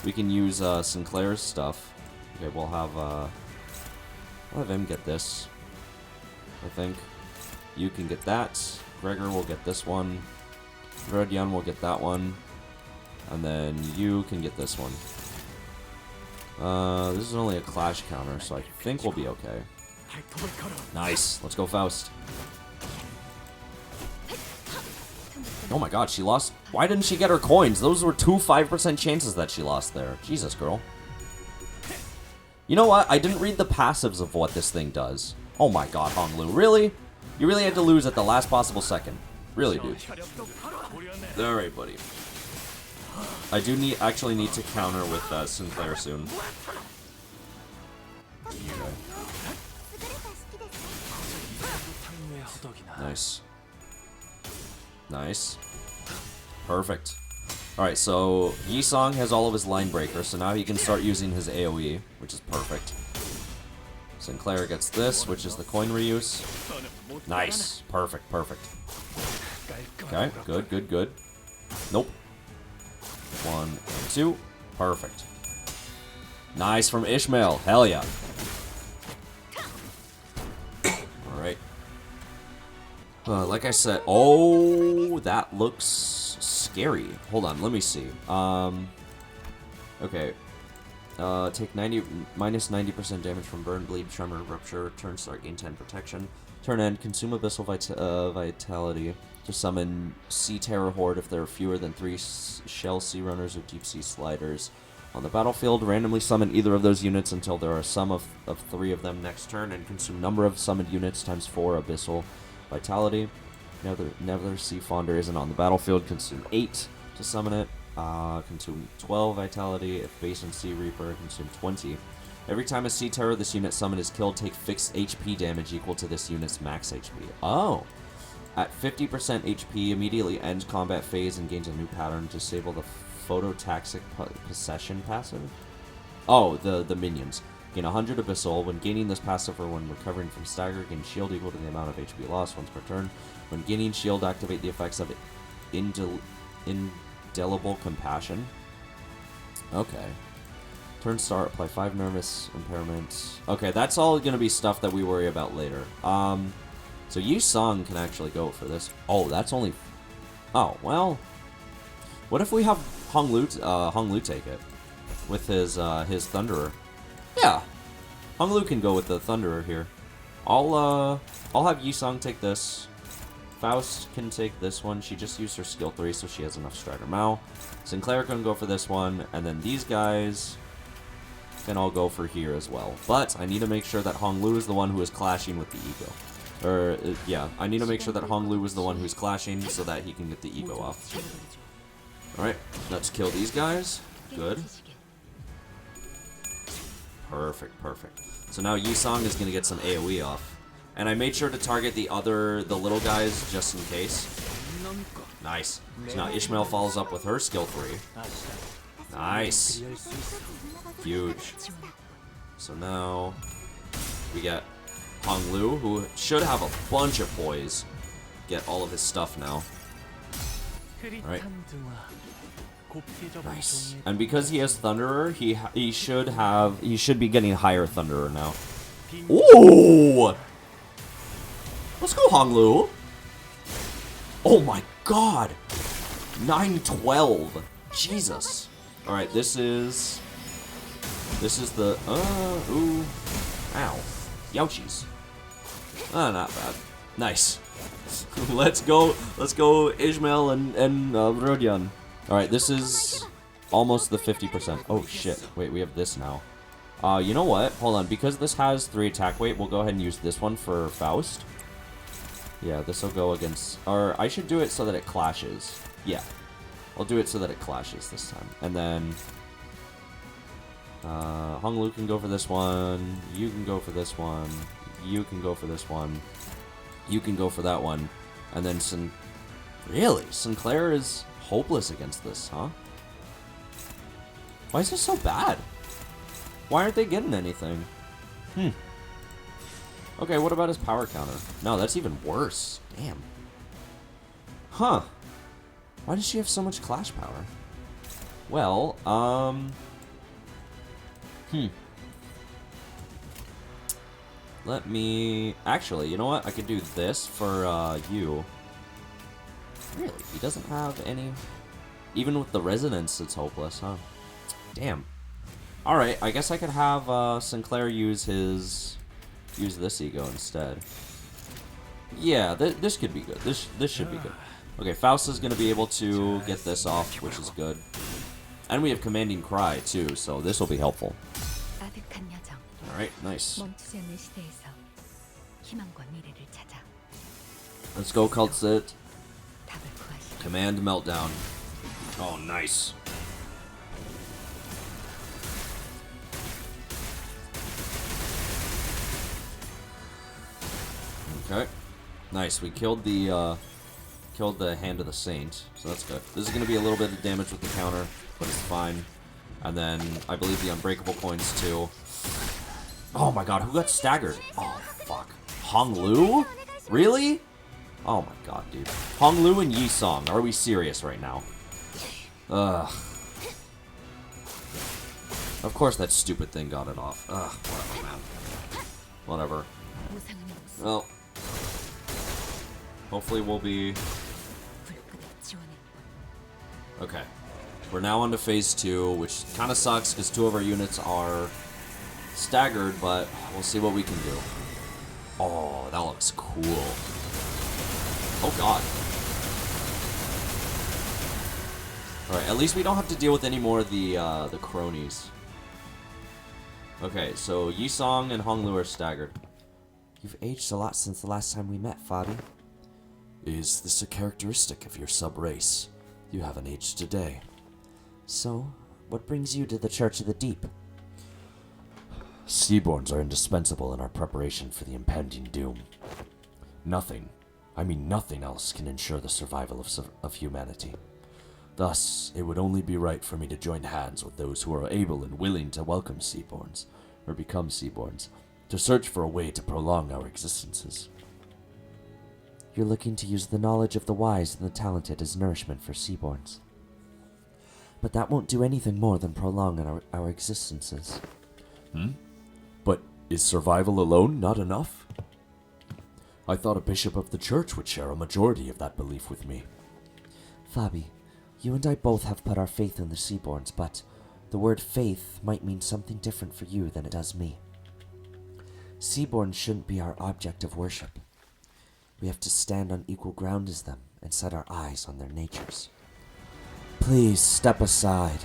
We can use Sinclair's stuff. Okay, we'll have him get this, I think. You can get that. Gregor will get this one. Rodion will get that one. And then you can get this one. This is only a clash counter, so I think we'll be okay. Nice. Let's go, Faust. Oh my god, she lost... Why didn't she get her coins? Those were two 5% chances that she lost there. Jesus, girl. You know what? I didn't read the passives of what this thing does. Oh my god, Honglu. Really? You really had to lose at the last possible second. Really, dude. Alright, buddy. I do actually need to counter with Sinclair soon. Okay. Nice. Nice. Perfect. Alright, so Yi-Song has all of his line breakers, so now he can start using his AoE, which is perfect. Sinclair gets this, which is the coin reuse. Nice. Perfect, perfect. Okay, good, good, good. Nope. 1 and 2. Perfect. Nice from Ishmael. Hell yeah. Alright. Like I said, oh, that looks scary. Hold on, let me see. Okay. Take minus 90% damage from burn, bleed, tremor, rupture. Turn start, gain 10 protection. Turn end, consume abyssal vitality to summon Sea Terror Horde if there are fewer than 3 Shell Sea Runners or Deep Sea Sliders on the battlefield. Randomly summon either of those units until there are a sum of 3 of them next turn, and consume number of summoned units times 4 abyssal vitality. Never Sea Fonder isn't on the battlefield. Consume 8 to summon it. Consume 12 vitality. If base and Sea Reaper, consume 20. Every time a Sea Terror this unit summoned is killed, take fixed HP damage equal to this unit's max HP. Oh! At 50% HP, immediately ends combat phase and gains a new pattern. Disable the Phototaxic Possession passive. Oh, the minions. Gain 100 Abyssal. When gaining this passive or when recovering from stagger, gain shield equal to the amount of HP lost once per turn. When gaining shield, activate the effects of Indelible Compassion. Okay. Turn start, apply 5 nervous impairment. Okay, that's all going to be stuff that we worry about later. So Yi-Song can actually go for this. Oh, that's only... Oh, well... What if we have Honglu take it? With his Thunderer. Yeah! Honglu can go with the Thunderer here. I'll have Yi-Song take this. Faust can take this one. She just used her skill 3, so she has enough Strider Mao. Sinclair can go for this one, and then these guys can all go for here as well. But I need to make sure that Honglu is the one who is clashing with the Ego. Or, yeah, I need to make sure that Honglu is the one who's clashing so that he can get the Ego off. Alright, let's kill these guys. Good. Perfect, perfect. So now Yi-Song is going to get some AoE off. And I made sure to target the little guys just in case. Nice. So now Ishmael follows up with her skill 3. Nice. Huge. So now we get Honglu, who should have a bunch of poise. Get all of his stuff now. Alright. Nice. And because he has Thunderer, he should be getting higher Thunderer now. Ooh! Let's go, Honglu. Oh my god. 912. Jesus. Alright, this is the ooh. Ow. Youchies. Not bad. Nice. Let's go Ishmael and Rodion. Alright, this is almost the 50%. Oh shit. Wait, we have this now. You know what? Hold on. Because this has 3 attack weight, we'll go ahead and use this one for Faust. Yeah, this will go against... Or I should do it so that it clashes. Yeah. I'll do it so that it clashes this time. And then... Honglu can go for this one. You can go for this one. You can go for this one. You can go for that one. And then Really? Sinclair is hopeless against this, huh? Why is this so bad? Why aren't they getting anything? Okay, what about his power counter? No, that's even worse. Damn. Huh. Why does she have so much clash power? Well, let me... Actually, you know what? I could do this for, you. Really? He doesn't have any... Even with the resonance, it's hopeless, huh? Damn. Alright, I guess I could have, Sinclair use this ego instead. Yeah, this could be good. This should be good. Okay, Faust is going to be able to get this off, which is good. And we have Commanding Cry, too, so this will be helpful. 아득한 여정. Alright, nice. 멈추지 않는 시대에서 희망과 미래를 찾아 Let's go, Cult Sit. 답을 구하시. Command Meltdown. Oh, nice. Okay. Nice. We killed the Hand of the Saint, so that's good. This is going to be a little bit of damage with the counter, but it's fine. And then I believe the Unbreakable Coins too. Oh my god, who got staggered? Oh, fuck. Hong Lu? Really? Oh my god, dude. Hong Lu and Yi Song. Are we serious right now? Ugh. Of course that stupid thing got it off. Ugh, whatever, man. Whatever. Well, hopefully we'll be... Okay. We're now on to phase 2, which kind of sucks because 2 of our units are staggered, but we'll see what we can do. Oh, that looks cool. Oh god. Alright, at least we don't have to deal with any more of the cronies. Okay, so Yi Song and Hong Lu are staggered. You've aged a lot since the last time we met, Fabi. Is this a characteristic of your sub-race? You haven't aged a day. So, what brings you to the Church of the Deep? Seaborns are indispensable in our preparation for the impending doom. Nothing, I mean nothing else can ensure the survival of humanity. Thus, it would only be right for me to join hands with those who are able and willing to welcome Seaborns, or become Seaborns, to search for a way to prolong our existences. You're looking to use the knowledge of the wise and the talented as nourishment for Seaborns. But that won't do anything more than prolong our existences. But is survival alone not enough? I thought a bishop of the church would share a majority of that belief with me. Fabi, you and I both have put our faith in the Seaborns, but the word faith might mean something different for you than it does me. Seaborns shouldn't be our object of worship. We have to stand on equal ground as them and set our eyes on their natures. Please step aside.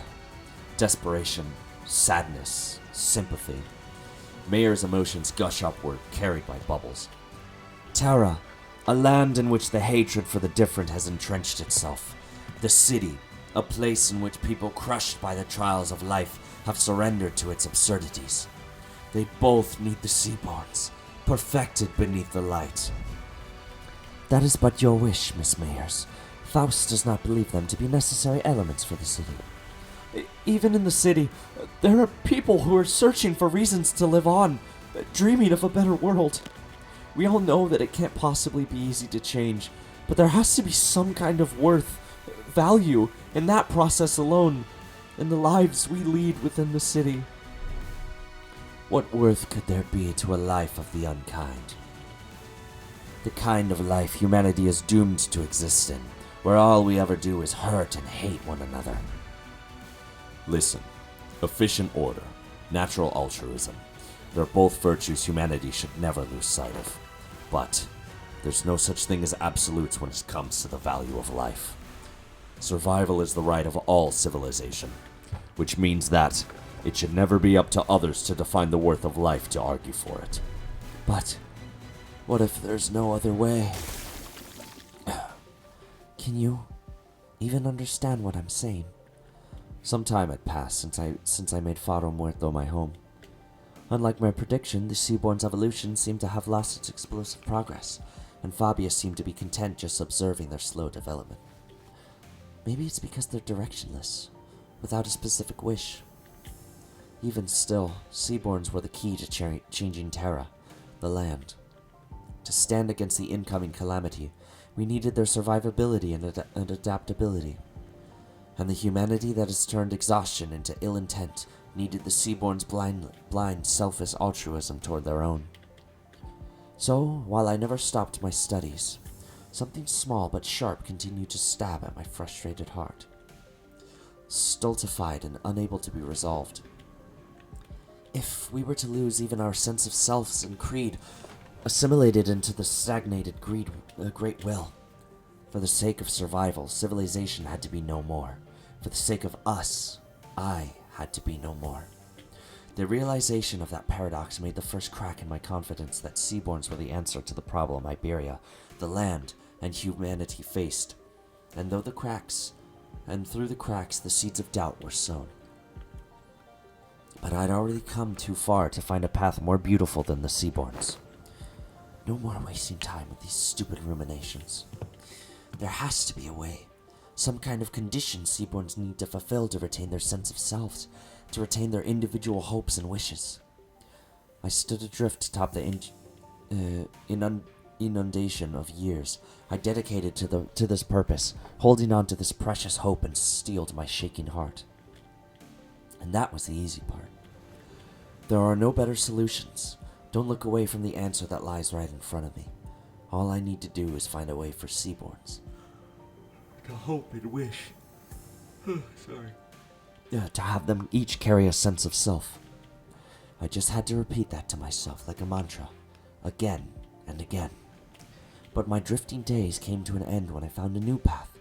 Desperation, sadness, sympathy. Mayer's emotions gush upward, carried by bubbles. Terra, a land in which the hatred for the different has entrenched itself. The city, a place in which people crushed by the trials of life have surrendered to its absurdities. They both need the Seaborns, perfected beneath the light. That is but your wish, Miss Mayers. Faust does not believe them to be necessary elements for the city. Even in the city, there are people who are searching for reasons to live on, dreaming of a better world. We all know that it can't possibly be easy to change, but there has to be some kind of worth, value, in that process alone, in the lives we lead within the city. What worth could there be to a life of the unkind? The kind of life humanity is doomed to exist in, where all we ever do is hurt and hate one another. Listen, efficient order, natural altruism. They're both virtues humanity should never lose sight of. But there's no such thing as absolutes when it comes to the value of life. Survival is the right of all civilization, which means that it should never be up to others to define the worth of life to argue for it. But what if there's no other way? Can you even understand what I'm saying? Some time had passed since I made Faro Muerto my home. Unlike my prediction, the Seaborn's evolution seemed to have lost its explosive progress, and Fabius seemed to be content just observing their slow development. Maybe it's because they're directionless, without a specific wish. Even still, Seaborns were the key to changing Terra, the land. To stand against the incoming calamity, we needed their survivability and adaptability. And the humanity that has turned exhaustion into ill intent needed the Seaborn's blind, selfish altruism toward their own. So, while I never stopped my studies, something small but sharp continued to stab at my frustrated heart. Stultified and unable to be resolved. If we were to lose even our sense of selves and creed, assimilated into the stagnated great will, for the sake of survival, civilization had to be no more. For the sake of us, I had to be no more. The realization of that paradox made the first crack in my confidence that seaborns were the answer to the problem Iberia, the land, and humanity faced. And through the cracks, the seeds of doubt were sown. But I'd already come too far to find a path more beautiful than the seaborns. No more wasting time with these stupid ruminations. There has to be a way. Some kind of condition seaborns need to fulfill to retain their sense of selves, to retain their individual hopes and wishes. I stood adrift atop the inundation of years I dedicated to this purpose, holding on to this precious hope and steeled my shaking heart. And that was the easy part. There are no better solutions. Don't look away from the answer that lies right in front of me. All I need to do is find a way for seaborns To hope and wish. Sorry. to have them each carry a sense of self. I just had to repeat that to myself like a mantra, again and again. But my drifting days came to an end when I found a new path,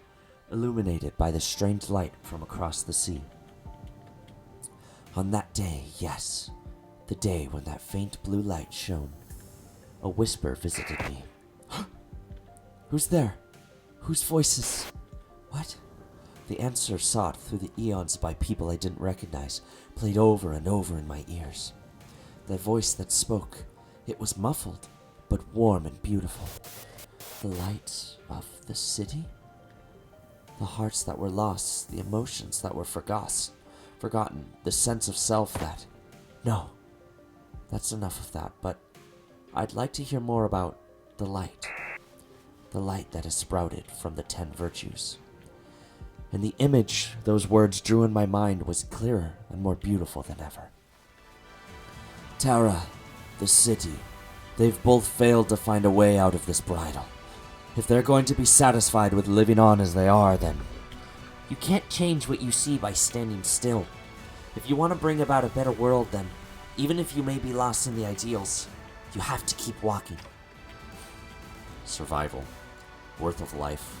illuminated by the strange light from across the sea. On that day, yes, the day when that faint blue light shone, a whisper visited me. Who's there? Whose voices? What? The answer sought through the eons by people I didn't recognize, played over and over in my ears. The voice that spoke, it was muffled, but warm and beautiful. The light of the city? The hearts that were lost, the emotions that were forgotten, the sense of self that... No, that's enough of that, but I'd like to hear more about the light. The light that has sprouted from the 10 virtues. And the image those words drew in my mind was clearer and more beautiful than ever. Tara, the city, they've both failed to find a way out of this bridle. If they're going to be satisfied with living on as they are, then... You can't change what you see by standing still. If you want to bring about a better world, then, even if you may be lost in the ideals, you have to keep walking. Survival. Worth of life.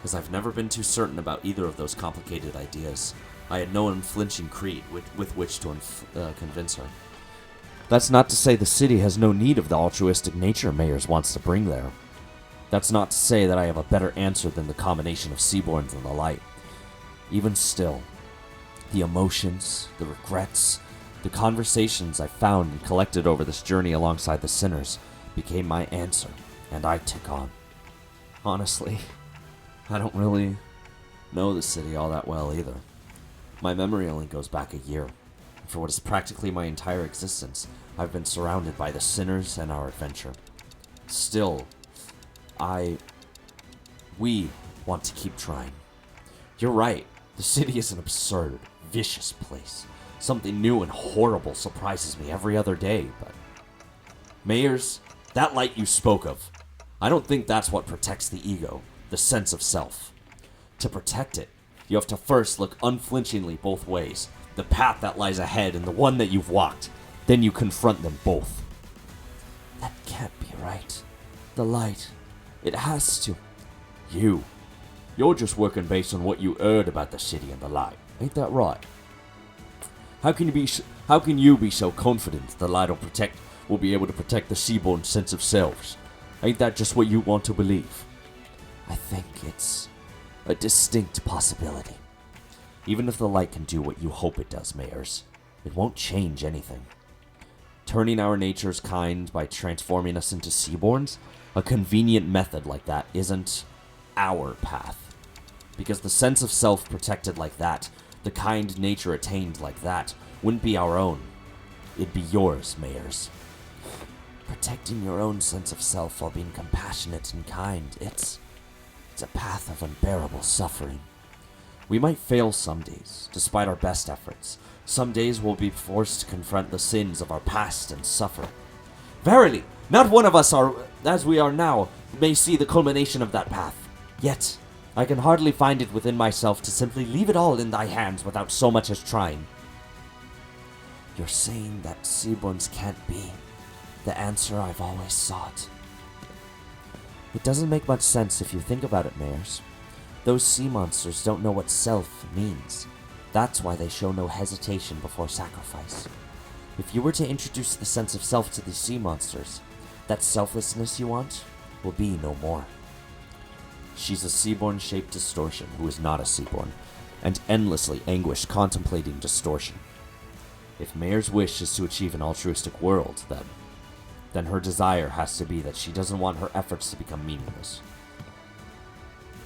As I've never been too certain about either of those complicated ideas, I had no unflinching creed with which to convince her. That's not to say the city has no need of the altruistic nature Mayers wants to bring there. That's not to say that I have a better answer than the combination of seaborns and the light. Even still, the emotions, the regrets, the conversations I found and collected over this journey alongside the sinners became my answer, and I took on. Honestly, I don't really know the city all that well either. My memory only goes back a year. For what is practically my entire existence, I've been surrounded by the sinners and our adventure. Still, we want to keep trying. You're right, the city is an absurd, vicious place. Something new and horrible surprises me every other day, but... Mayers, that light you spoke of, I don't think that's what protects the ego, the sense of self. To protect it, you have to first look unflinchingly both ways, the path that lies ahead and the one that you've walked. Then you confront them both. That can't be right. The light, it has to. You're just working based on what you heard about the city and the light. Ain't that right? How can you be so confident the light will be able to protect the seaborn sense of selves? Ain't that just what you want to believe? I think it's a distinct possibility. Even if the light can do what you hope it does, Mayers, it won't change anything. Turning our natures kind by transforming us into seaborns, a convenient method like that isn't our path. Because the sense of self protected like that, the kind nature attained like that, wouldn't be our own. It'd be yours, Mayers. Protecting your own sense of self while being compassionate and kind, it's a path of unbearable suffering. We might fail some days, despite our best efforts. Some days we'll be forced to confront the sins of our past and suffer. Verily, not one of us are, as we are now, may see the culmination of that path. Yet, I can hardly find it within myself to simply leave it all in thy hands without so much as trying. You're saying that seaborns can't be the answer I've always sought. It doesn't make much sense if you think about it, Mayers. Those sea monsters don't know what self means. That's why they show no hesitation before sacrifice. If you were to introduce the sense of self to these sea monsters, that selflessness you want will be no more. She's a seaborn-shaped distortion who is not a seaborn, and endlessly anguished contemplating distortion. If Mayer's wish is to achieve an altruistic world, then her desire has to be that she doesn't want her efforts to become meaningless.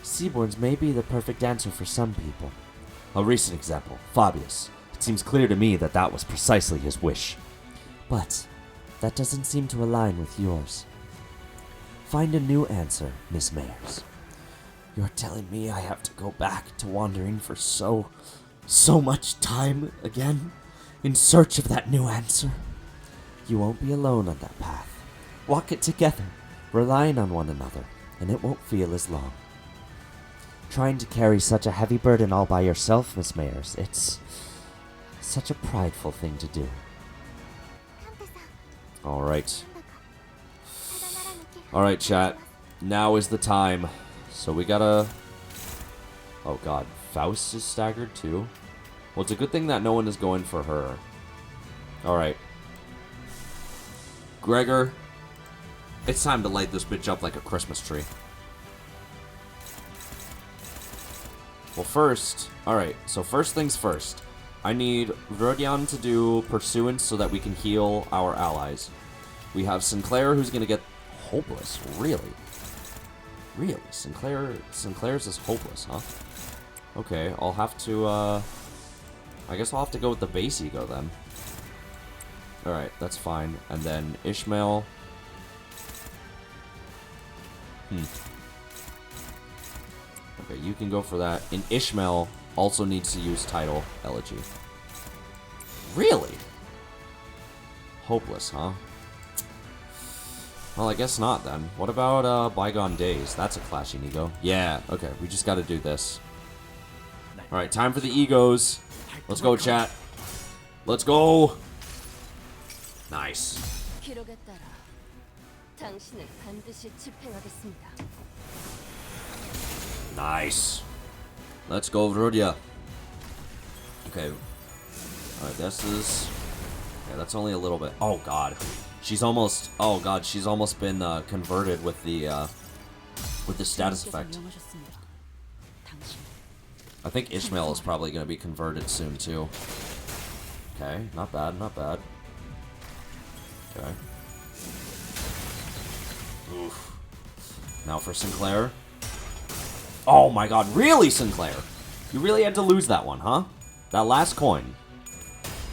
Seaborns may be the perfect answer for some people. A recent example, Fabius. It seems clear to me that that was precisely his wish. But that doesn't seem to align with yours. Find a new answer, Miss Mayers. You're telling me I have to go back to wandering for so much time again in search of that new answer? You won't be alone on that path. Walk it together, relying on one another, and it won't feel as long. Trying to carry such a heavy burden all by yourself, Miss Mayers, it's such a prideful thing to do. Alright. Alright, chat. Now is the time. So we gotta... Oh god, Faust is staggered too? Well, it's a good thing that no one is going for her. Alright. Gregor, it's time to light this bitch up like a Christmas tree. Well, first... Alright, so first things first. I need Rodion to do Pursuance so that we can heal our allies. We have Sinclair who's gonna get hopeless, really? Really? Sinclair's is hopeless, huh? Okay, I'll have to, I guess I'll have to go with the base ego then. Alright, that's fine. And then Ishmael. Okay, you can go for that. And Ishmael also needs to use Title Elegy. Really? Hopeless, huh? Well, I guess not then. What about Bygone Days? That's a clashing ego. Yeah, okay, we just gotta do this. Alright, time for the egos. Let's go, chat. Let's go! Nice. 기록에 따라 당신을 반드시 집행하겠습니다. Nice. Let's go, Vrodia. Okay. Alright, this is... Yeah, that's only a little bit. Oh, God. She's almost... Oh, God, she's almost been converted with the status effect. I think Ishmael is probably going to be converted soon, too. Okay, not bad, not bad. Okay. Oof. Now for Sinclair. Oh my god, really, Sinclair? You really had to lose that one, huh? That last coin.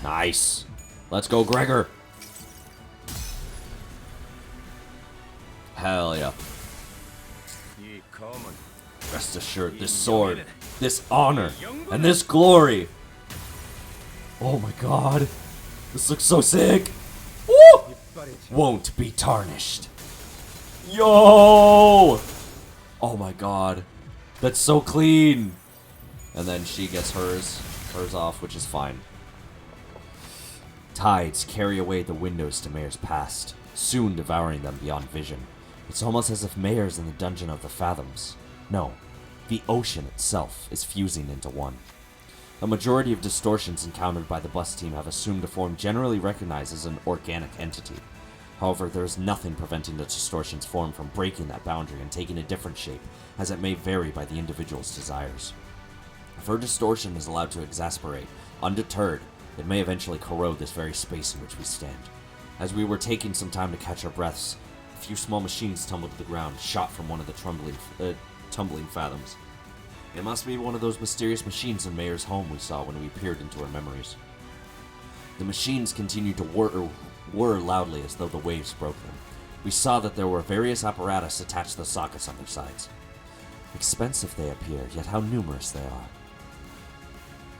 Nice. Let's go, Gregor. Hell yeah. Rest assured, this sword, this honor, and this glory. Oh my god. This looks so sick. Woo! Won't be tarnished. Yo! Oh my god. That's so clean. And then she gets hers off, which is fine. Tides carry away the windows to Mayer's past, soon devouring them beyond vision. It's almost as if Mayer's in the dungeon of the fathoms. No, the ocean itself is fusing into one. A majority of distortions encountered by the bus team have assumed a form generally recognized as an organic entity. However, there is nothing preventing the distortion's form from breaking that boundary and taking a different shape, as it may vary by the individual's desires. If her distortion is allowed to exasperate, undeterred, it may eventually corrode this very space in which we stand. As we were taking some time to catch our breaths, a few small machines tumbled to the ground, shot from one of the tumbling fathoms. It must be one of those mysterious machines in Mayer's home we saw when we peered into our memories. The machines continued to whir loudly as though the waves broke them. We saw that there were various apparatus attached to the sockets on their sides. Expensive they appear, yet how numerous they are.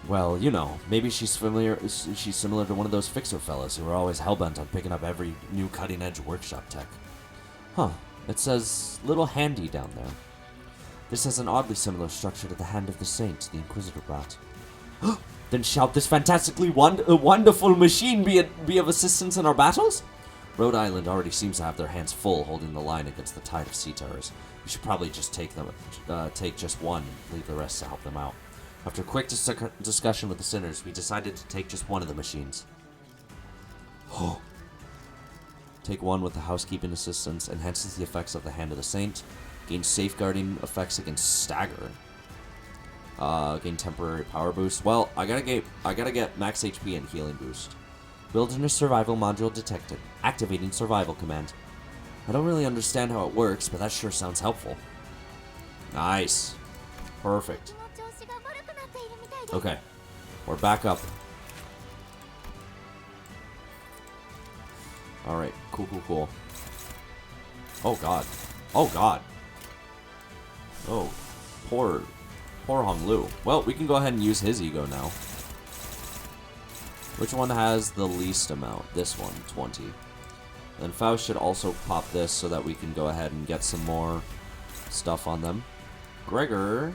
Well, you know, maybe she's similar to one of those fixer fellas who are always hellbent on picking up every new cutting-edge workshop tech. Huh, it says Little Handy down there. This has an oddly similar structure to the Hand of the Saint the Inquisitor brought. Then shall this fantastically wonderful machine be of assistance in our battles? Rhode Island already seems to have their hands full holding the line against the tide of sea terrors. We should probably just take just one and leave the rest to help them out. After a quick discussion with the sinners, we decided to take just one of the machines. Take 1 with the housekeeping assistance. Enhances the effects of the Hand of the Saint. Gains safeguarding effects against stagger. Gain temporary power boost. Well, I gotta get max HP and healing boost. Wilderness survival module detected. Activating survival command. I don't really understand how it works, but that sure sounds helpful. Nice. Perfect. Okay. We're back up. Alright. Cool. Oh, God. Oh, God. Oh. Poor Hong Lu. Well, we can go ahead and use his ego now. Which one has the least amount? This one, 20. Then Faust should also pop this so that we can go ahead and get some more stuff on them. Gregor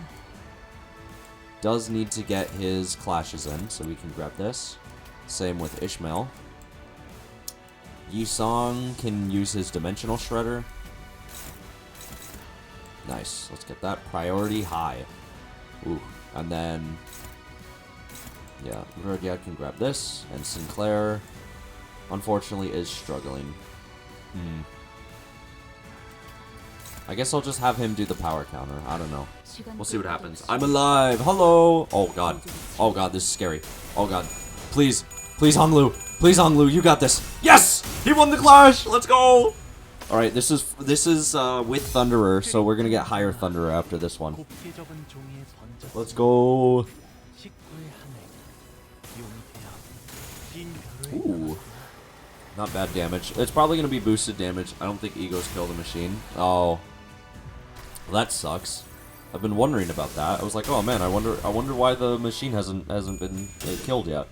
does need to get his clashes in, so we can grab this. Same with Ishmael. Yisong can use his Dimensional Shredder. Nice. Let's get that. Priority high. Ooh. And then... yeah, Rudyard can grab this. And Sinclair, unfortunately, is struggling. I guess I'll just have him do the power counter. I don't know. We'll see what happens. I'm alive! Hello! Oh, God. Oh, God, this is scary. Oh, God. Please. Please, Hong Lu. Please, Hong Lu, you got this. Yes! He won the clash! Let's go! Alright, this is with Thunderer, so we're gonna get higher Thunderer after this one. Let's go! Ooh. Not bad damage. It's probably gonna be boosted damage. I don't think Egos kill the machine. Oh. Well, that sucks. I've been wondering about that. I was like, oh man, I wonder why the machine hasn't been killed yet.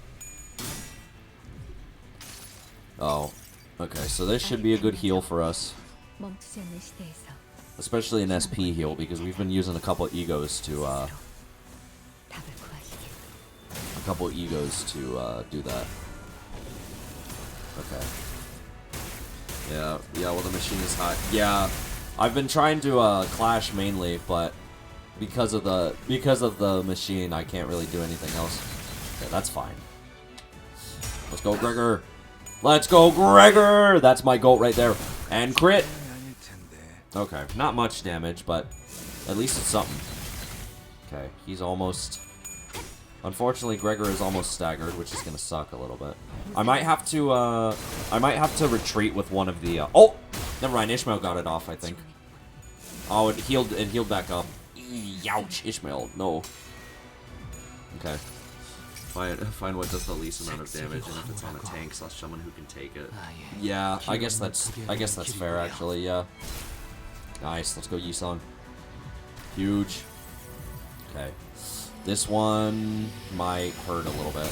Oh. Okay, so this should be a good heal for us. Especially an SP heal, because we've been using a couple Egos to do that. Okay. Yeah, well the machine is hot. Yeah, I've been trying to clash mainly, but because of the machine, I can't really do anything else. Okay, that's fine. Let's go, Gregor. Let's go, Gregor! That's my goat right there. And crit! Okay, not much damage, but at least it's something. Okay, he's almost... unfortunately, Gregor is almost staggered, which is gonna suck a little bit. I might have to retreat with one of the, oh! Never mind, Ishmael got it off, I think. Oh, it healed back up. Youch, Ishmael, no. Okay. Find what does the least amount of damage, and if it's on a tank, slash someone who can take it. Yeah, I guess that's fair, actually, yeah. Nice, let's go Yisong. Huge. Okay. This one might hurt a little bit.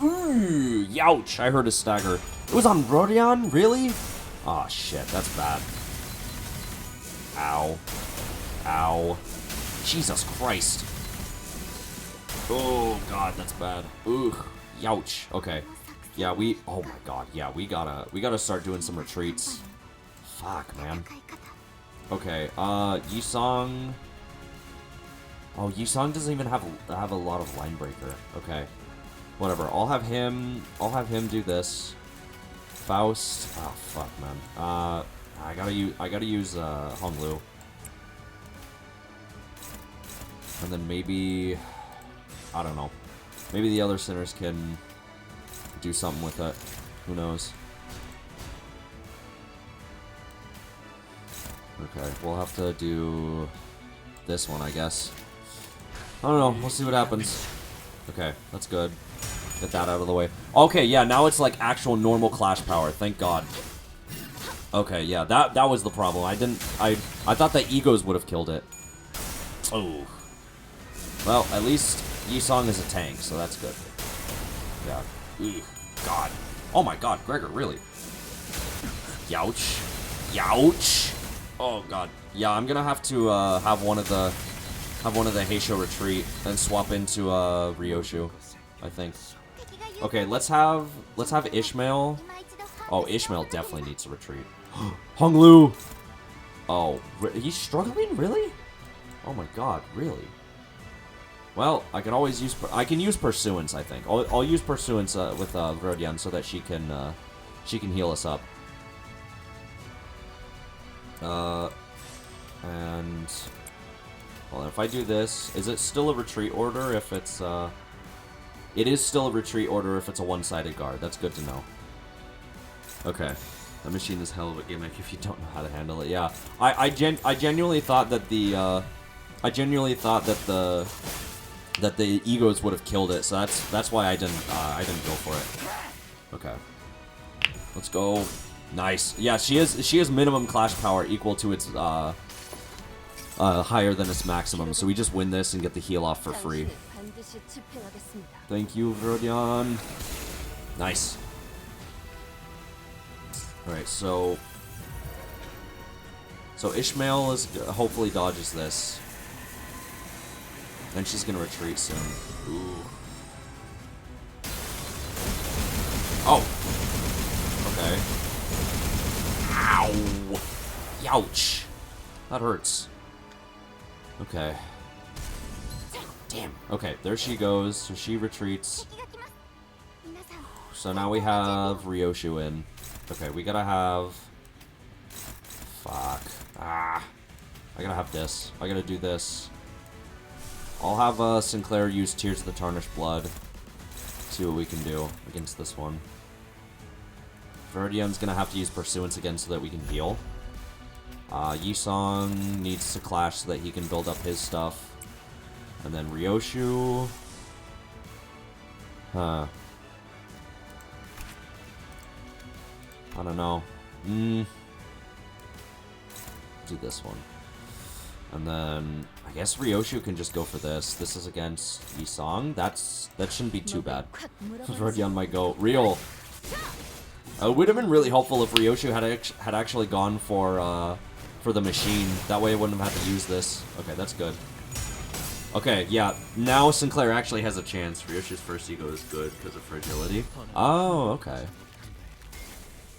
Ooh, youch! I heard a stagger. It was on Rodion? Really? Aw, oh, shit, that's bad. Ow. Ow. Jesus Christ. Oh, God, that's bad. Ooh, youch. Okay. Yeah, oh my God, yeah, we gotta start doing some retreats. Fuck, man. Okay, Yisong... oh, Yisong doesn't even have a lot of line breaker. Okay. Whatever. I'll have him do this. Faust. Oh fuck, man. I gotta use Hong Lu. And then maybe, I don't know. Maybe the other sinners can do something with it. Who knows? Okay, we'll have to do this one, I guess. I don't know. We'll see what happens. Okay, that's good. Get that out of the way. Okay, yeah, now it's like actual normal Clash power. Thank God. Okay, yeah, that was the problem. I thought that Egos would have killed it. Oh. Well, at least Yisong is a tank, so that's good. Yeah. Ugh. God. Oh my God, Gregor, really? Youch. Youch. Oh God. Yeah, I'm gonna have to have one of the Heisho retreat and swap into Ryoshu, I think. Okay, let's have Ishmael. Oh, Ishmael definitely needs to retreat. Hong Lu. Oh, he's struggling, really? Oh my God, really? Well, I can always use Pursuance. I think I'll use Pursuance with Rodion so that she can heal us up. And well, if I do this, is it still a retreat order if it's it is still a retreat order if it's a one-sided guard. That's good to know. Okay. That machine is hell of a gimmick if you don't know how to handle it. Yeah. I genuinely thought that the that the egos would have killed it, so that's why I didn't go for it. Okay. Let's go. Nice. Yeah, she has minimum clash power equal to its higher than its maximum, so we just win this and get the heal off for free. Thank you, Verodion. Nice. Alright, so Ishmael is hopefully dodges this. And she's gonna retreat soon. Ooh. Oh! Okay. Ow! Youch! That hurts. Okay. Damn. Okay, there she goes. So she retreats. So now we have Ryoshu in. Okay, we gotta have... Fuck. Ah. I gotta have this. I gotta do this. I'll have Sinclair use Tears of the Tarnished Blood. See what we can do against this one. Verodion's gonna have to use Pursuance again so that we can heal. Yisong needs to clash so that he can build up his stuff. And then Ryoshu... Huh. I don't know. Do this one. And then I guess Ryoshu can just go for this. This is against Yisong. That shouldn't be too bad. Verodion might go real. It would have been really helpful if Ryoshu had actually gone for the machine. That way I wouldn't have had to use this. Okay, that's good. Okay, yeah. Now Sinclair actually has a chance. Ryoshu's first ego is good because of fragility. Oh, okay.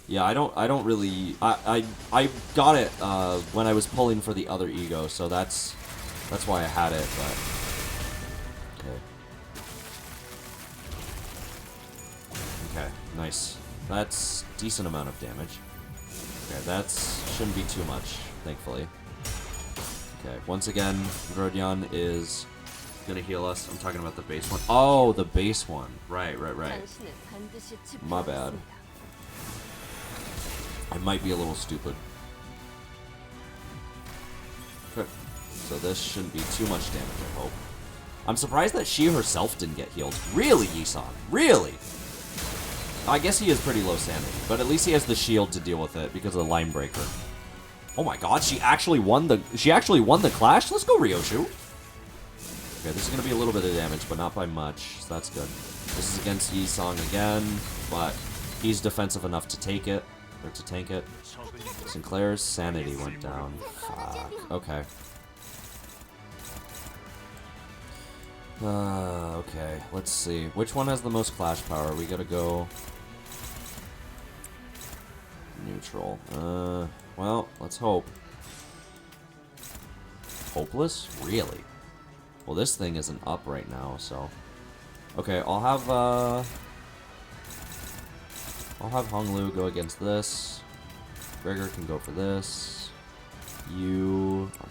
Yeah, I don't really... I got it when I was pulling for the other ego, so that's why I had it, but... Okay. Okay, nice. That's decent amount of damage. Okay, that shouldn't be too much, thankfully. Okay, once again, Verodion is gonna heal us. I'm talking about the base one. Oh, the base one. Right. My bad. I might be a little stupid. Okay. So this shouldn't be too much damage, I hope. I'm surprised that she herself didn't get healed. Really, Yisong? Really? I guess he is pretty low sanity, but at least he has the shield to deal with it because of the Line Breaker. Oh my god, she actually won the clash? Let's go, Ryoshu. Okay, this is gonna be a little bit of damage, but not by much, so that's good. This is against Yisong again, but he's defensive enough to take it. Or to tank it. Sinclair's sanity went down. Fuck. Okay. Okay. Let's see. Which one has the most clash power? We gotta go... neutral. Well, let's hope. Hopeless? Really? Well, this thing isn't up right now, so... Okay, I'll have Honglu go against this. Gregor can go for this. You... Oh,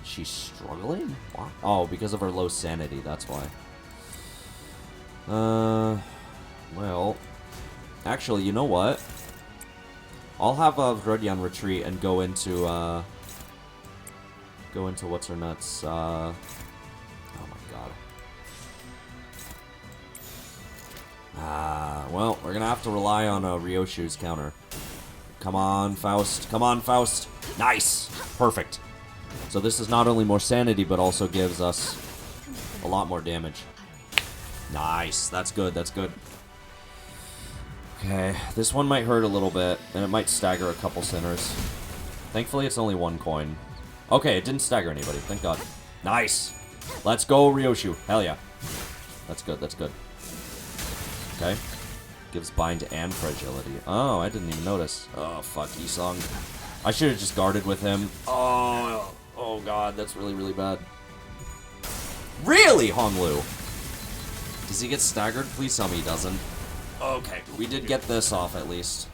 she's struggling? What? Oh, because of her low sanity, that's why. Well... Actually, you know what? I'll have Verodion retreat and go into what's her nuts, oh my god. Well, we're gonna have to rely on Ryoshu's counter. Come on, Faust. Come on, Faust. Nice! Perfect. So this is not only more sanity, but also gives us a lot more damage. Nice. That's good, that's good. Okay, this one might hurt a little bit, and it might stagger a couple sinners. Thankfully, it's only one coin. Okay, it didn't stagger anybody, thank god. Nice! Let's go, Ryoshu. Hell yeah. That's good, that's good. Okay. Gives bind and fragility. Oh, I didn't even notice. Oh, fuck, Yisong. I should have just guarded with him. Oh god, that's really, really bad. Really, Honglu? Does he get staggered? Please tell me he doesn't. Okay, we did get this off at least.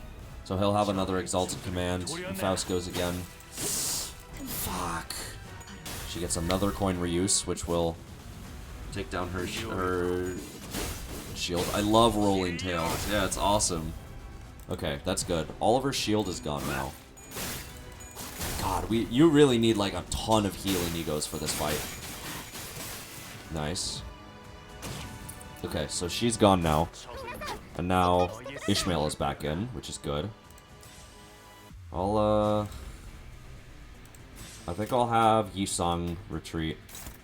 So he'll have another Exalted Command, and Faust goes again. Fuck. She gets another coin reuse, which will take down her shield. I love rolling tails. Yeah, it's awesome. Okay, that's good. All of her shield is gone now. God, you really need like a ton of healing egos for this fight. Nice. Okay, so she's gone now. And now Ishmael is back in, which is good. I think I'll have Yisang retreat.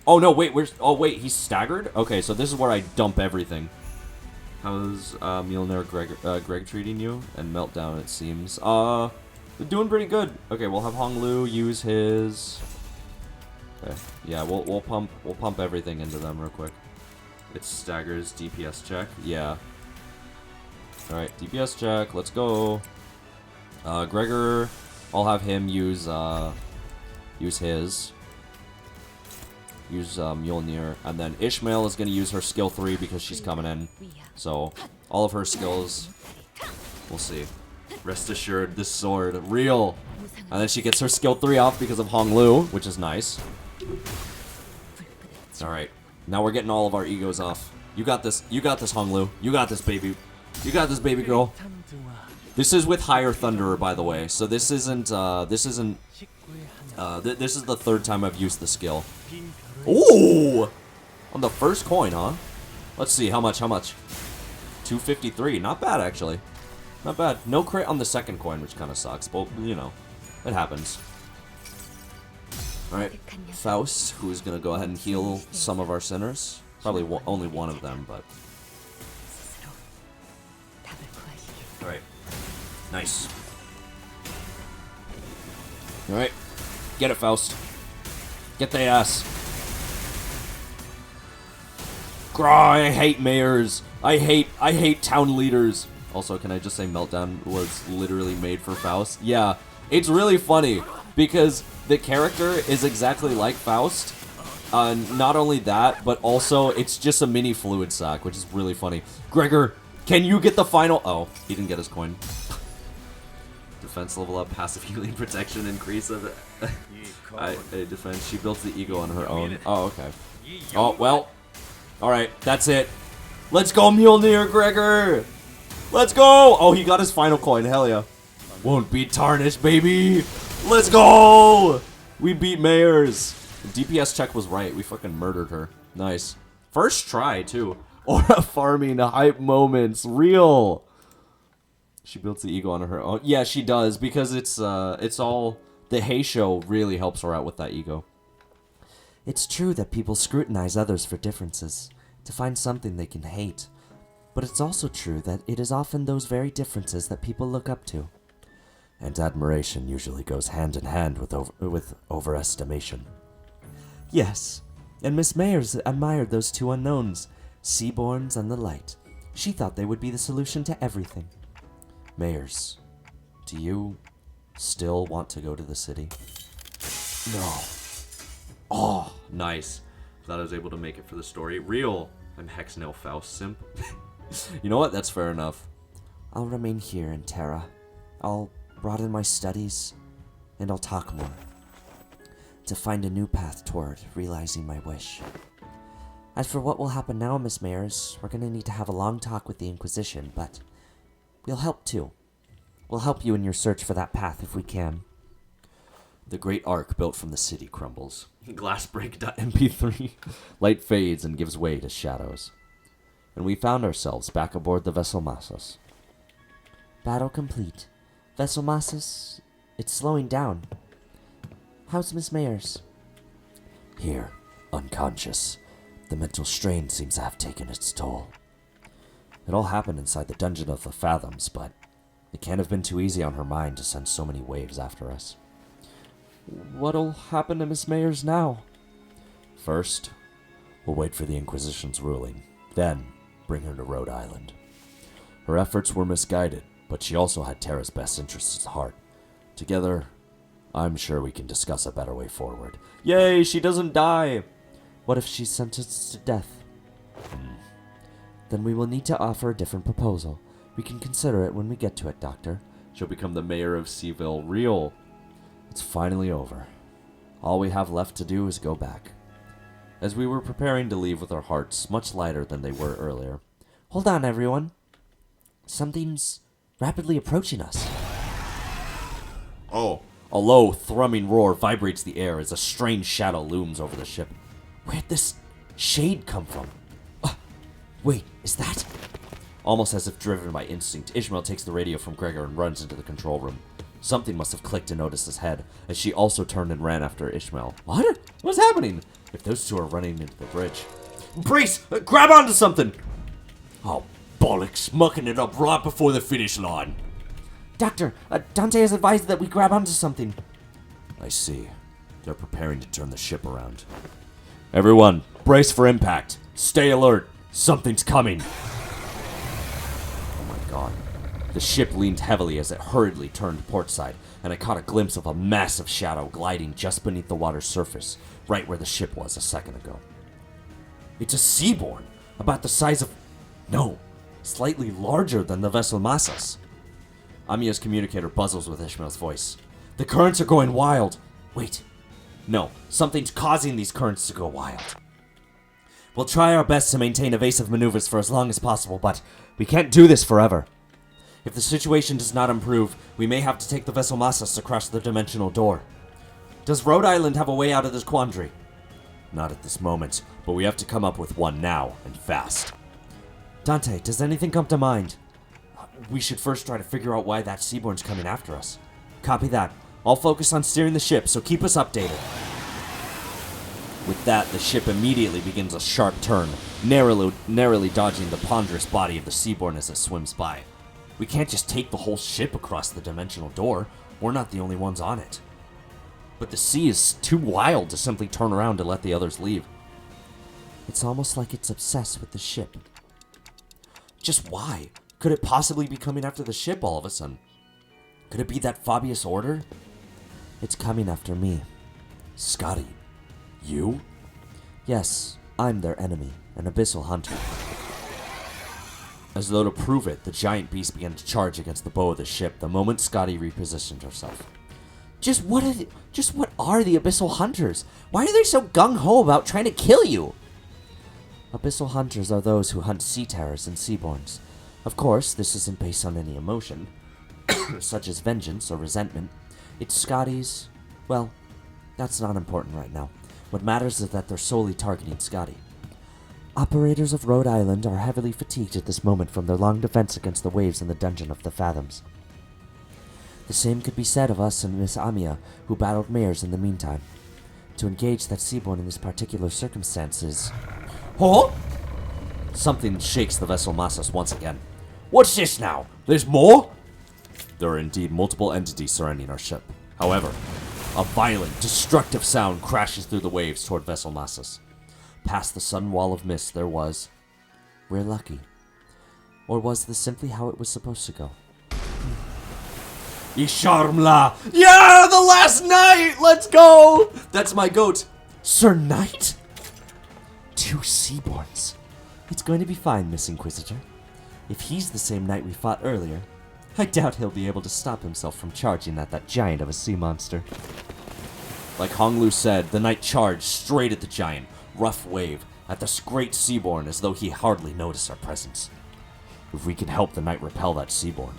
Oh no, wait, wait, he's staggered? Okay, so this is where I dump everything. How's Mjolnir Greg treating you? And Meltdown, it seems. They're doing pretty good. Okay, we'll have Honglu use his. Okay, yeah, we'll pump everything into them real quick. It's staggers DPS check. Yeah. All right, DPS check. Let's go. Gregor, I'll have him use his. Use Mjolnir, and then Ishmael is gonna use her skill 3 because she's coming in. So all of her skills, we'll see. Rest assured, this sword real. And then she gets her skill 3 off because of Honglu, which is nice. All right, now we're getting all of our egos off. You got this. You got this, Honglu. You got this, baby. You got this, baby girl. This is with Higher Thunderer, by the way. So this isn't. This is the third time I've used the skill. Ooh! On the first coin, huh? Let's see, how much? 253. Not bad, actually. Not bad. No crit on the second coin, which kind of sucks, but, you know, it happens. Alright, Faust, who's going to go ahead and heal some of our sinners. Probably only one of them, but... Alright. Nice. Alright. Get it, Faust. Get the ass. Grah, I hate mayors. I hate town leaders. Also, can I just say Meltdown was literally made for Faust? Yeah, it's really funny because the character is exactly like Faust. Not only that, but also it's just a mini fluid sac, which is really funny. Gregor, can you get the final? Oh, he didn't get his coin. Defense level up, passive healing, protection increase of defense. She built the ego on her own. Oh, okay. Oh, well. Alright, that's it. Let's go, Mjolnir, Gregor! Let's go! Oh, he got his final coin. Hell yeah. Won't be tarnished, baby! Let's go! We beat Mayors. The DPS check was right. We fucking murdered her. Nice. First try, too. Aura farming hype moments. Real. She builds the ego on her own. Yeah, she does, because it's all... The Hay Show really helps her out with that ego. It's true that people scrutinize others for differences, to find something they can hate. But it's also true that it is often those very differences that people look up to. And admiration usually goes hand in hand with overestimation. Yes, and Miss Mayers admired those two unknowns, Seaborns and the Light. She thought they would be the solution to everything. Mayors, do you still want to go to the city? No. Oh, nice. Glad I was able to make it for the story. Real. I'm Hexnail Faust simp. You know what? That's fair enough. I'll remain here in Terra. I'll broaden my studies, and I'll talk more. To find a new path toward realizing my wish. As for what will happen now, Miss Mayers, we're gonna need to have a long talk with the Inquisition, but we'll help too. We'll help you in your search for that path if we can. The great arc built from the city crumbles. Glassbreak.mp3. Light fades and gives way to shadows. And we found ourselves back aboard the vessel Massos. Battle complete. Vessel Massos, it's slowing down. How's Miss Mayers? Here, unconscious. The mental strain seems to have taken its toll. It all happened inside the Dungeon of the Fathoms, but it can't have been too easy on her mind to send so many waves after us. What'll happen to Miss Mayers now? First, we'll wait for the Inquisition's ruling, then bring her to Rhode Island. Her efforts were misguided, but she also had Terra's best interests at heart. Together, I'm sure we can discuss a better way forward. Yay, she doesn't die! What if she's sentenced to death? Then we will need to offer a different proposal. We can consider it when we get to it, Doctor. She'll become the mayor of Seaville. Real. It's finally over. All we have left to do is go back. As we were preparing to leave with our hearts much lighter than they were earlier. Hold on, everyone. Something's rapidly approaching us. Oh. A low, thrumming roar vibrates the air as a strange shadow looms over the ship. Where'd this shade come from? Wait, is that? Almost as if driven by instinct, Ishmael takes the radio from Gregor and runs into the control room. Something must have clicked in Otis's head, as she also turned and ran after Ishmael. What? What's happening? If those two are running into the bridge. Brace! Grab onto something! Oh, bollocks, mucking it up right before the finish line. Doctor, Dante has advised that we grab onto something. I see. They're preparing to turn the ship around. Everyone, brace for impact. Stay alert. Something's coming. Oh my god. The ship leaned heavily as it hurriedly turned portside, and I caught a glimpse of a massive shadow gliding just beneath the water's surface, right where the ship was a second ago. It's a seaborn, about the size of... No, slightly larger than the vessel Massas. Amiya's communicator buzzes with Ishmael's voice. The currents are going wild. Wait. No, something's causing these currents to go wild. We'll try our best to maintain evasive maneuvers for as long as possible, but we can't do this forever. If the situation does not improve, we may have to take the vessel Massas across the dimensional door. Does Rhode Island have a way out of this quandary? Not at this moment, but we have to come up with one now, and fast. Dante, does anything come to mind? We should first try to figure out why that seaborn's coming after us. Copy that. I'll focus on steering the ship, so keep us updated. With that, the ship immediately begins a sharp turn, narrowly dodging the ponderous body of the seaborn as it swims by. We can't just take the whole ship across the dimensional door. We're not the only ones on it. But the sea is too wild to simply turn around and let the others leave. It's almost like it's obsessed with the ship. Just why? Could it possibly be coming after the ship all of a sudden? Could it be that Fabius order? It's coming after me. Scotty, you? Yes, I'm their enemy, an abyssal hunter. As though to prove it, the giant beast began to charge against the bow of the ship the moment Scotty repositioned herself. Just what are the abyssal hunters? Why are they so gung-ho about trying to kill you? Abyssal hunters are those who hunt sea terrors and seaborns. Of course, this isn't based on any emotion, such as vengeance or resentment. It's Scotty's... Well, that's not important right now. What matters is that they're solely targeting Scotty. Operators of Rhode Island are heavily fatigued at this moment from their long defense against the waves in the dungeon of the Fathoms. The same could be said of us and Miss Amiya, who battled mares in the meantime. To engage that seaborn in this particular circumstance is... Huh? Something shakes the vessel Massas once again. What's this now? There's more? There are indeed multiple entities surrounding our ship. However, a violent, destructive sound crashes through the waves toward vessel Massas. Past the sudden wall of mist there was... We're lucky. Or was this simply how it was supposed to go? Isharmla! Yeah, the last night! Let's go! That's my goat. Sir Knight? 2 seaborns. It's going to be fine, Miss Inquisitor. If he's the same knight we fought earlier, I doubt he'll be able to stop himself from charging at that giant of a sea monster. Like Honglu said, the knight charged straight at the giant, rough wave, at this great seaborn as though he hardly noticed our presence. If we can help the knight repel that seaborn,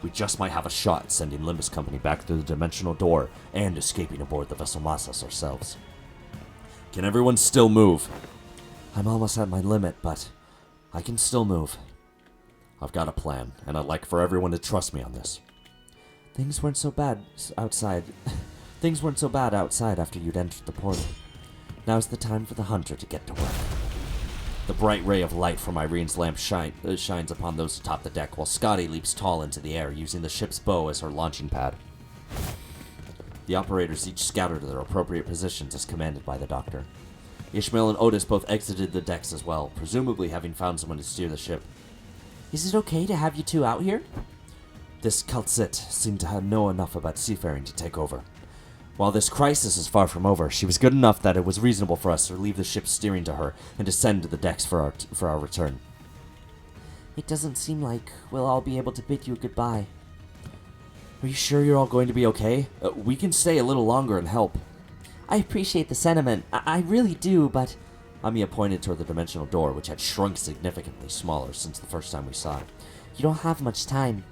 we just might have a shot at sending Limbus Company back through the dimensional door and escaping aboard the vessel Massas ourselves. Can everyone still move? I'm almost at my limit, but I can still move. I've got a plan, and I'd like for everyone to trust me on this. Things weren't so bad outside. Things weren't so bad outside after you'd entered the portal. Now's the time for the hunter to get to work. The bright ray of light from Irene's lamp shines upon those atop the deck, while Scotty leaps tall into the air, using the ship's bow as her launching pad. The operators each scatter to their appropriate positions as commanded by the doctor. Ishmael and Otis both exited the decks as well, presumably having found someone to steer the ship. Is it okay to have you two out here? This Kaltzit seemed to know enough about seafaring to take over. While this crisis is far from over, she was good enough that it was reasonable for us to leave the ship steering to her and descend to the decks for our return. It doesn't seem like we'll all be able to bid you goodbye. Are you sure you're all going to be okay? We can stay a little longer and help. I appreciate the sentiment. I really do, but... Amiya pointed toward the dimensional door, which had shrunk significantly smaller since the first time we saw it. You don't have much time.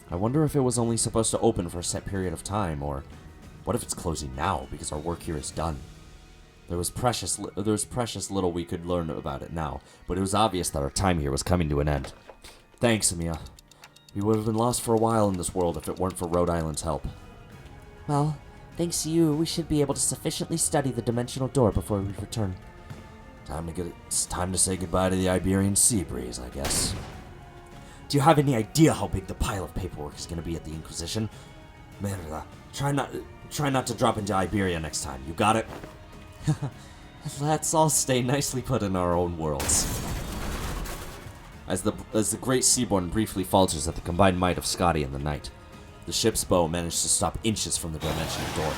I wonder if it was only supposed to open for a set period of time, or what if it's closing now because our work here is done? There was precious little we could learn about it now, but it was obvious that our time here was coming to an end. Thanks, Amiya. We would have been lost for a while in this world if it weren't for Rhode Island's help. Well, thanks to you, we should be able to sufficiently study the dimensional door before we return. It's time to say goodbye to the Iberian sea breeze, I guess. Do you have any idea how big the pile of paperwork is going to be at the Inquisition? Merda, try not to drop into Iberia next time. You got it? Let's all stay nicely put in our own worlds. As the great Seaborn briefly falters at the combined might of Scotty and the Knight, the ship's bow managed to stop inches from the dimensional door.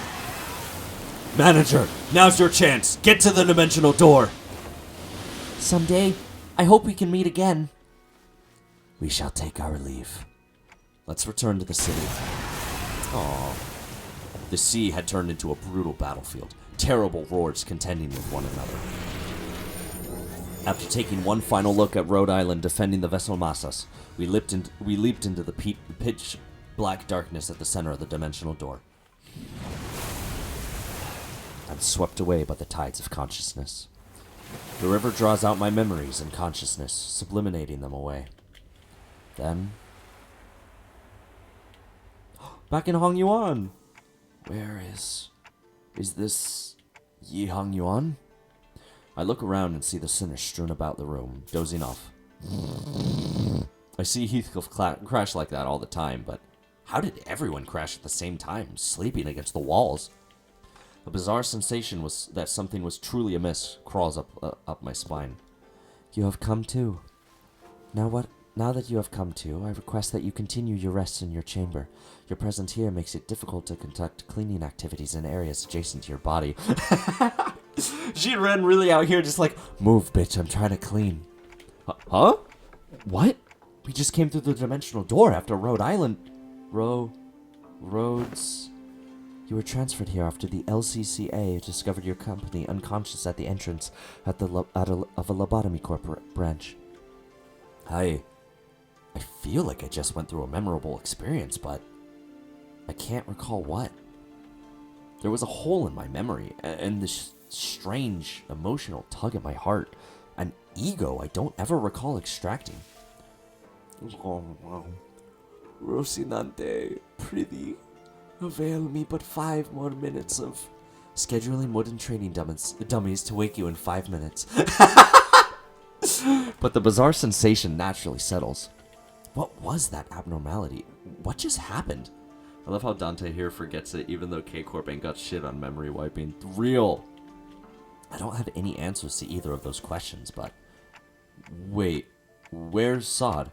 Manager, now's your chance. Get to the dimensional door. Someday, I hope we can meet again. We shall take our leave. Let's return to the city. Aww. The sea had turned into a brutal battlefield, terrible roars contending with one another. After taking one final look at Rhode Island defending the vessel Massas, we leaped into the pitch black darkness at the center of the dimensional door. I'm swept away by the tides of consciousness. The river draws out my memories and consciousness, subliminating them away. Then, back in Hong Yuan. Where is this Yi Hong Yuan? I look around and see the sinners strewn about the room, dozing off. I see Heathcliff crash like that all the time, but how did everyone crash at the same time, sleeping against the walls? A bizarre sensation was that something was truly amiss crawls up my spine. You have come to. Now that you have come to, I request that you continue your rest in your chamber. Your presence here makes it difficult to conduct cleaning activities in areas adjacent to your body. She ran really out here just like, move, bitch, I'm trying to clean. Huh? What? We just came through the dimensional door after Rhode Island. Rhodes... You were transferred here after the LCCA discovered your company unconscious at the entrance of a lobotomy corporate branch. I feel like I just went through a memorable experience, but I can't recall what. There was a hole in my memory, and this strange emotional tug at my heart, an ego I don't ever recall extracting. Oh, wow. Rocinante, prithee, avail me but 5 more minutes of scheduling wooden training dummies to wake you in 5 minutes. But the bizarre sensation naturally settles. What was that abnormality? What just happened? I love how Dante here forgets it, even though K-Corp ain't got shit on memory wiping. Real. I don't have any answers to either of those questions, but... Wait, where's Sod?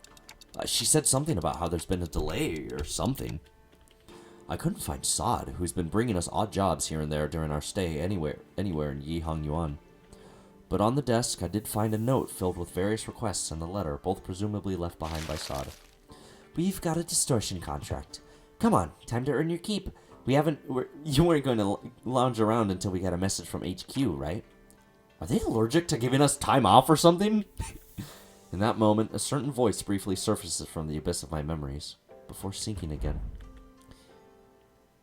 She said something about how there's been a delay or something. I couldn't find Sod, who's been bringing us odd jobs here and there during our stay anywhere in Yi Hong Yuan. But on the desk, I did find a note filled with various requests and a letter, both presumably left behind by Sod. We've got a distortion contract. Come on, time to earn your keep. You weren't going to lounge around until we got a message from HQ, right? Are they allergic to giving us time off or something? In that moment, a certain voice briefly surfaces from the abyss of my memories, before sinking again.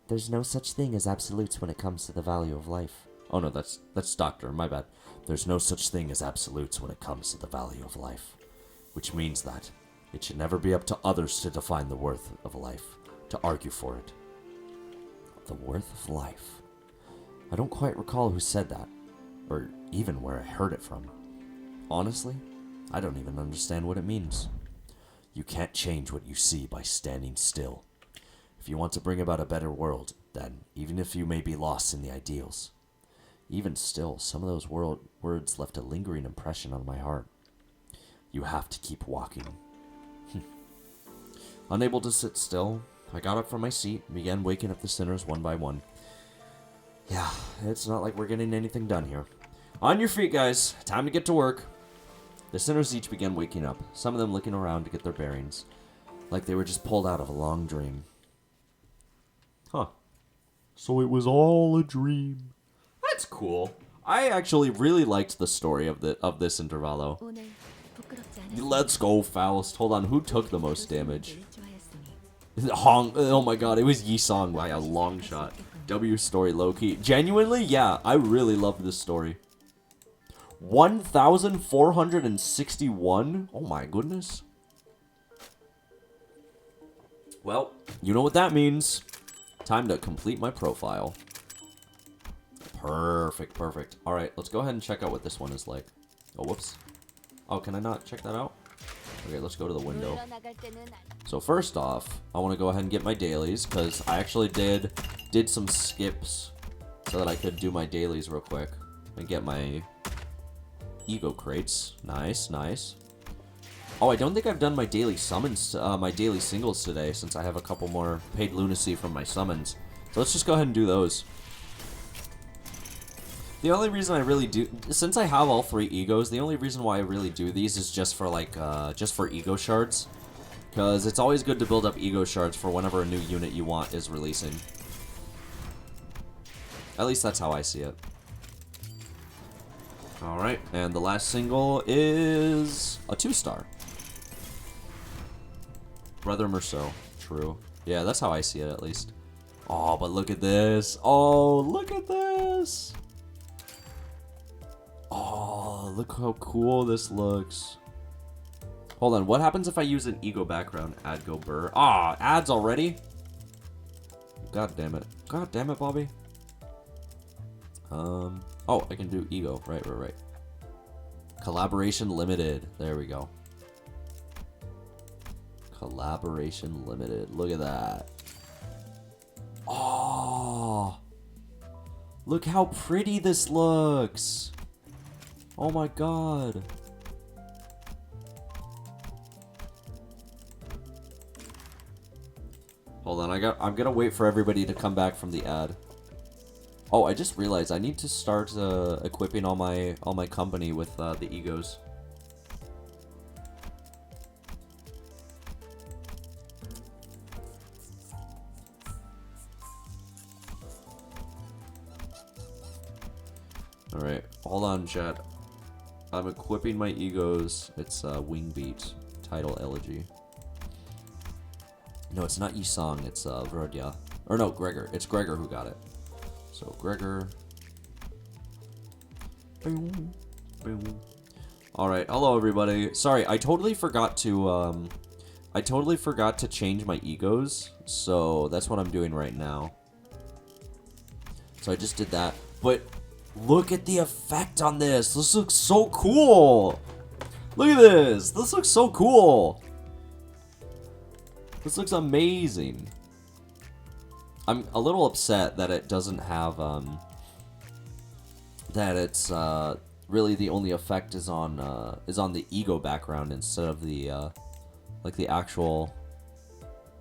There's no such thing as absolutes when it comes to the value of life. Oh no, that's Doctor, my bad. There's no such thing as absolutes when it comes to the value of life. Which means that it should never be up to others to define the worth of life, to argue for it. The worth of life. I don't quite recall who said that, or even where I heard it from. Honestly, I don't even understand what it means. You can't change what you see by standing still. If you want to bring about a better world, then even if you may be lost in the ideals, even still, some of those words left a lingering impression on my heart. You have to keep walking. Unable to sit still, I got up from my seat and began waking up the sinners one by one. Yeah, it's not like we're getting anything done here. On your feet, guys. Time to get to work. The sinners each began waking up, some of them looking around to get their bearings, like they were just pulled out of a long dream. Huh. So it was all a dream. That's cool. I actually really liked the story of this intervallo. 오늘 부끄럽지 않았으니 Let's go, Faust. Hold on, who took the most damage? 좋아했으니 Hong. Oh my god, it was Yisong by a long shot. W story low key. Genuinely, yeah, I really loved this story. 1,461? Oh my goodness. Well, you know what that means. Time to complete my profile. Perfect, perfect. Alright, let's go ahead and check out what this one is like. Oh, whoops. Oh, can I not check that out? Okay, let's go to the window. 물러나갈 때는 So first off, I want to go ahead and get my dailies, because I actually did some skips so that I could do my dailies real quick. And get my ego crates. Nice, nice. Oh, I don't think I've done my daily summons, my daily singles today, since I have a couple more paid lunacy from my summons. So let's just go ahead and do those. The only reason I really do, since I have all 3 egos, the only reason why I really do these is just for like, just for ego shards. Because it's always good to build up ego shards for whenever a new unit you want is releasing. At least that's how I see it. Alright, and the last single is a 2-star. Brother Merceau. True. Yeah, that's how I see it at least. Oh, but look at this. Oh, look at this. Oh, look how cool this looks. Hold on, what happens if I use an ego background? Add go burr. Ah, ads already? God damn it. God damn it, Bobby. Oh, I can do ego. Right. Collaboration limited. There we go. Collaboration limited. Look at that. Oh, look how pretty this looks. Oh my god. Hold on, I'm gonna wait for everybody to come back from the ad. Oh, I just realized I need to start equipping all my company with the egos. All right, hold on, chat. I'm equipping my egos. It's Wingbeat, title elegy. No, it's not Yisong, it's Verodya. Or no, Gregor. It's Gregor who got it. So Gregor. Boom, boom. Alright, hello everybody. Sorry, I totally forgot to change my egos. So that's what I'm doing right now. So I just did that. But look at the effect on this. This looks so cool. Look at this. This looks so cool. This looks amazing. I'm a little upset that it doesn't have, that it's, really the only effect is on the ego background instead of the, like the actual,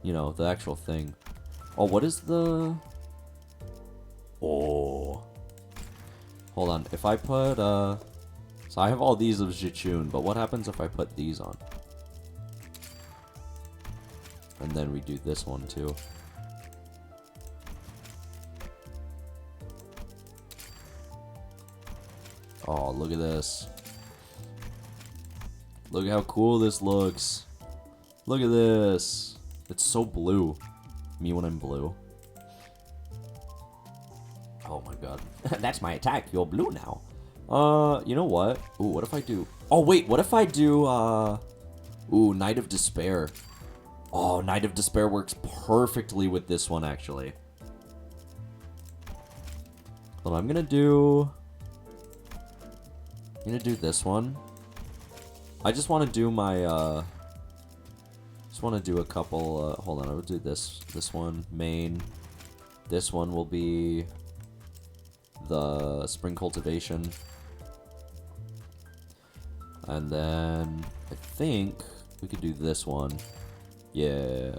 you know, the actual thing. Oh, what is the... Oh. Hold on, if I put, so I have all these of Zichun, but what happens if I put these on? And then we do this one too. Oh, look at this. Look at how cool this looks. Look at this. It's so blue. Me when I'm blue. Oh my god. That's my attack. You're blue now. You know what? Ooh, what if I do... Oh, wait. What if I do, Ooh, Night of Despair. Oh, Night of Despair works perfectly with this one, actually. Hold on, I'm gonna do this one. I just want to do my, just want to do a couple, hold on, I will do this one, main. This one will be the Spring Cultivation. And then, I think we could do this one. Yeah.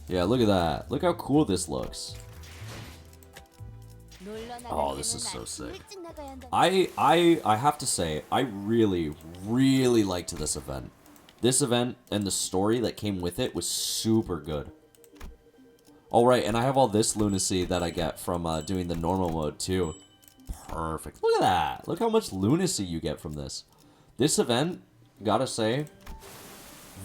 Yeah, look at that. Look how cool this looks. Oh, this is so sick. I have to say, I really, really liked this event. This event and the story that came with it was super good. All right, and I have all this lunacy that I get from doing the normal mode too. Perfect. Look at that. Look how much lunacy you get from this. This event, gotta say,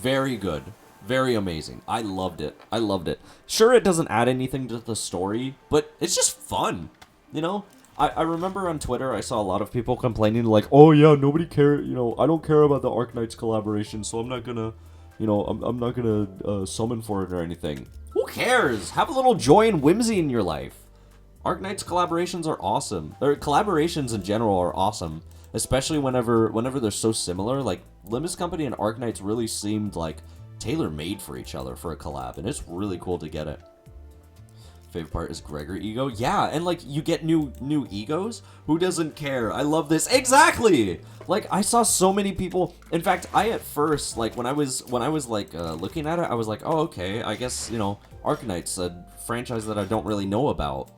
very good. Very amazing. I loved it. I loved it. Sure, it doesn't add anything to the story, but it's just fun. You know? I remember on Twitter, I saw a lot of people complaining, like, oh yeah, nobody care, you know, I don't care about the Arknights collaboration, so I'm not gonna, you know, I'm not gonna summon for it or anything. Who cares? Have a little joy and whimsy in your life. Arknights collaborations are awesome. Or collaborations in general are awesome, especially whenever they're so similar. Like, Limbus Company and Arknights really seemed like tailor-made for each other for a collab, and it's really cool to get it. Favorite part is Gregor ego. Yeah, and like you get new egos. Who doesn't care? I love this. Exactly. Like I saw so many people. In fact, I at first like when I was like looking at it, I was like, oh okay, I guess you know Arknights, a franchise that I don't really know about.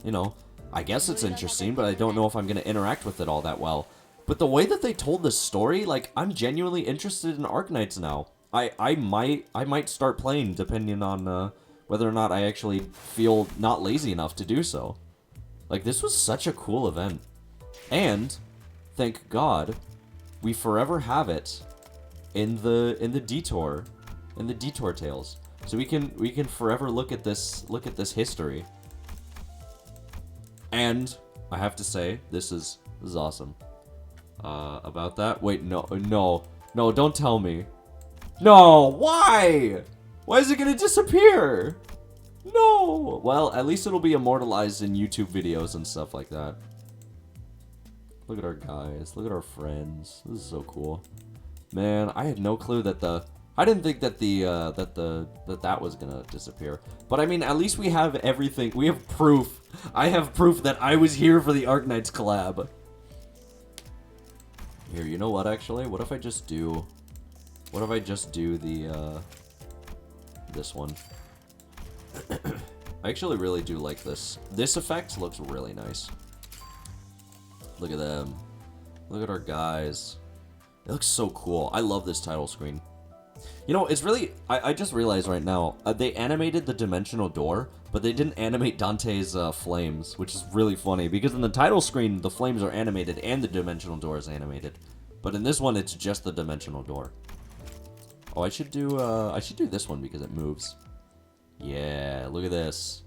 You know, I guess it's interesting, but I don't know if I'm gonna interact with it all that well. But the way that they told the story, like I'm genuinely interested in Arknights now. I might start playing depending on whether or not I actually feel not lazy enough to do so. Like, this was such a cool event. And, thank God, we forever have it in the detour tales. So we can forever look at this history. And I have to say, this is awesome. About that? Wait, no, don't tell me. No, why? Why is it gonna disappear? No! Well, at least it'll be immortalized in YouTube videos and stuff like that. Look at our guys. Look at our friends. This is so cool. Man, I had no clue that I didn't think that that was gonna disappear. But I mean, at least we have everything. We have proof. I have proof that I was here for the Arknights collab. Here, you know what, actually? What if I just do the, this one. I actually really do like this. This effect looks really nice. Look at them. Look at our guys. It looks so cool. I love this title screen. You know, it's really... I just realized right now, they animated the dimensional door, but they didn't animate Dante's flames, which is really funny, because in the title screen, the flames are animated and the dimensional door is animated. But in this one, it's just the dimensional door. Oh, I should do this one because it moves. Yeah, look at this.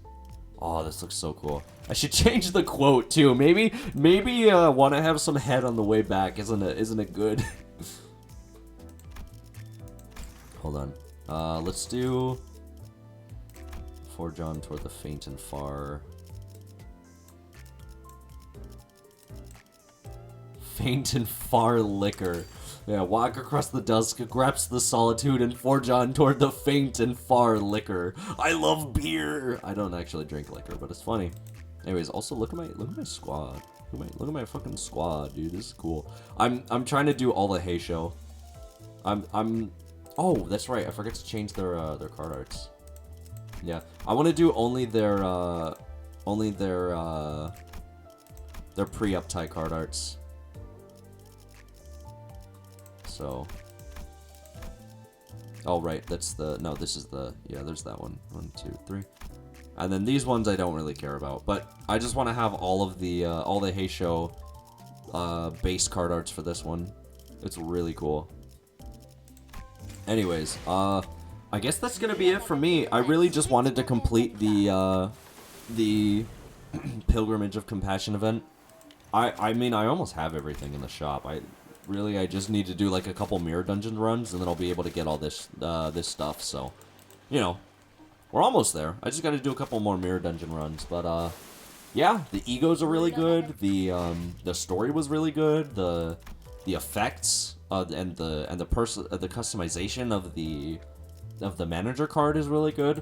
Oh, this looks so cool. I should change the quote too. Maybe want to have some head on the way back. Isn't it good? Hold on. Let's do Forge on toward the faint and far. Faint and far liquor. Yeah, walk across the dusk, grasp the solitude, and forge on toward the faint and far liquor. I love beer. I don't actually drink liquor, but it's funny. Anyways, also look at my squad. Look at my fucking squad, dude. This is cool. I'm trying to do all the Hey Show. Oh, that's right. I forgot to change their card arts. Yeah, I want to do only their pre-uptie card arts. So, oh right, that's the, no, this is the, yeah, there's that one. 1, 2, 3. And then these ones I don't really care about, but I just want to have all the Hey Show base card arts for this one. It's really cool. Anyways, I guess that's gonna be it for me. I really just wanted to complete the Pilgrimage of Compassion event. I mean, I almost have everything in the shop. I just need to do like a couple mirror dungeon runs, and then I'll be able to get all this this stuff. So, you know, we're almost there. I just got to do a couple more mirror dungeon runs. But yeah, the egos are really good. The story was really good. The effects and the customization of the manager card is really good.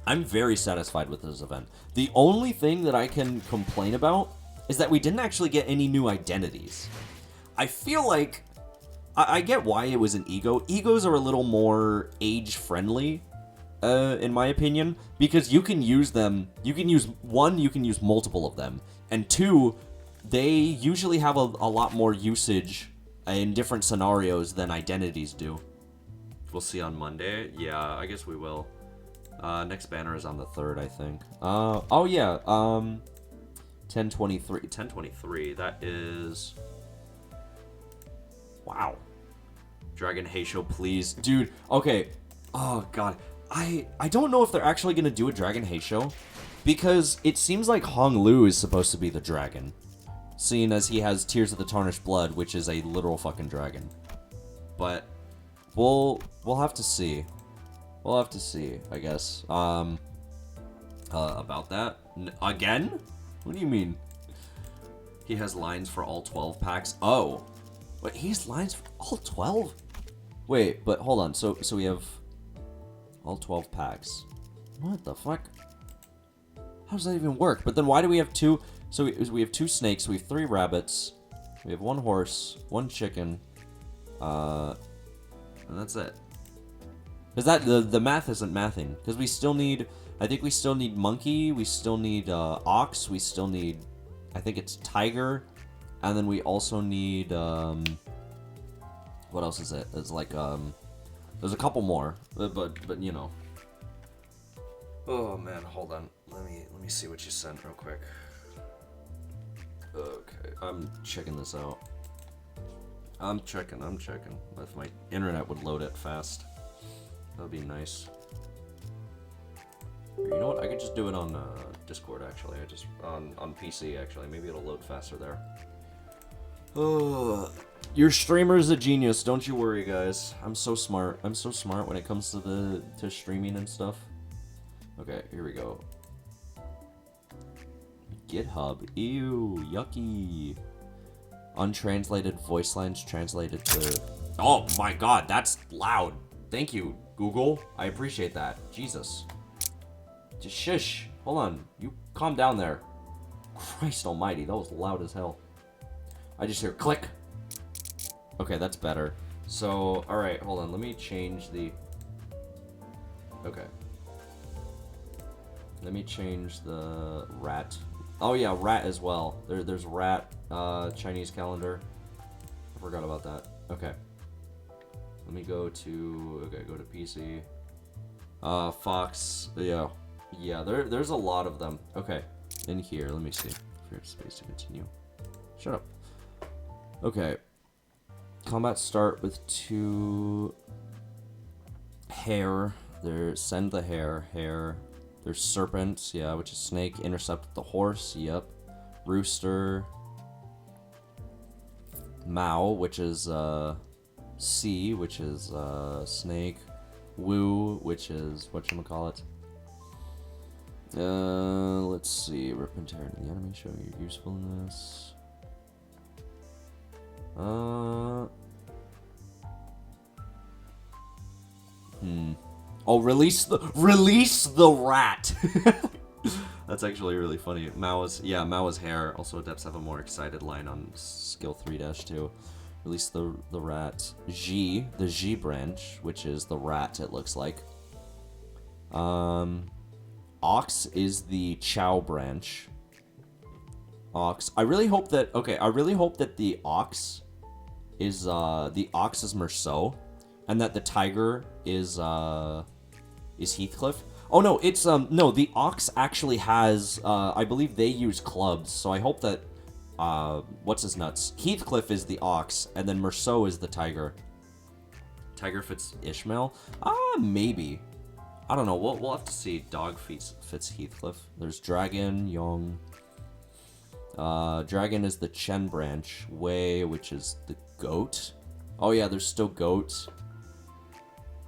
I'm very satisfied with this event. The only thing that I can complain about is that we didn't actually get any new identities. I feel like, I get why it was an ego. Egos are a little more age-friendly, in my opinion, because you can use them, you can use multiple of them, and 2, they usually have a lot more usage in different scenarios than identities do. We'll see on Monday? Yeah, I guess we will. Next banner is on the 3rd, I think. Oh yeah, 1023. 1023, that is... Wow. Dragon Heisho, please. Dude, okay. Oh, God. I don't know if they're actually going to do a Dragon Heisho, because it seems like Hong Lu is supposed to be the dragon, seeing as he has Tears of the Tarnished Blood, which is a literal fucking dragon. But we'll have to see. We'll have to see, I guess. About that. Again? What do you mean? He has lines for all 12 packs. Oh. Wait, he has lines for all 12? Wait, but hold on. So we have all 12 packs. What the fuck? How does that even work? But then why do we have 2? So we have 2 snakes, we have 3 rabbits, we have 1 horse, 1 chicken, and that's it. Because that the math isn't mathing. Because we still need, I think we still need monkey, we still need ox, we still need, I think it's tiger, and then we also need what else is it? It's like there's a couple more, but you know. Oh man, hold on. Let me see what you sent real quick. Okay, I'm checking this out. I'm checking. If my internet would load it fast, that'd be nice. Or you know what? I could just do it on Discord actually. I just on PC actually. Maybe it'll load faster there. Oh, your streamer's a genius. Don't you worry, guys. I'm so smart. I'm so smart when it comes to streaming and stuff. Okay, here we go. GitHub. Ew, yucky. Untranslated voice lines translated to... Oh my god, that's loud. Thank you, Google. I appreciate that. Jesus. Just shush. Hold on. You calm down there. Christ almighty, that was loud as hell. I just hear click. Okay, that's better. So, alright, hold on. Let me change the... Okay. Let me change the rat. Oh yeah, rat as well. There's rat, Chinese calendar. I forgot about that. Okay. Let me go to, okay, go to PC. Fox, yeah. Yeah, there's a lot of them. Okay, in here, let me see. Create space to continue. Shut up. Okay. Combat start with 2 hare. There's send the hare. There's serpent, yeah, which is snake. Intercept the horse, yep. Rooster. Mao, which is C, which is snake. Woo, which is whatchamacallit. Let's see. Rip and tear into the enemy, show your usefulness. Oh, release the rat. That's actually really funny. Mao's hair. Also, adepts have a more excited line on skill 3-2. Release the rat. G, the G branch, which is the rat. It looks like. Ox is the Chow branch. Ox. I really hope that. Okay, I really hope that the ox is Merceau, and that the tiger is Heathcliff. Oh no, it's no, the ox actually has I believe they use clubs, so I hope that what's his nuts? Heathcliff is the ox, and then Merceau is the tiger. Tiger fits Ishmael? Maybe. I don't know. We'll have to see. Dog fits Heathcliff. There's Dragon, Young. Dragon is the Chen branch. Wei, which is the goat. Oh yeah, there's still goats.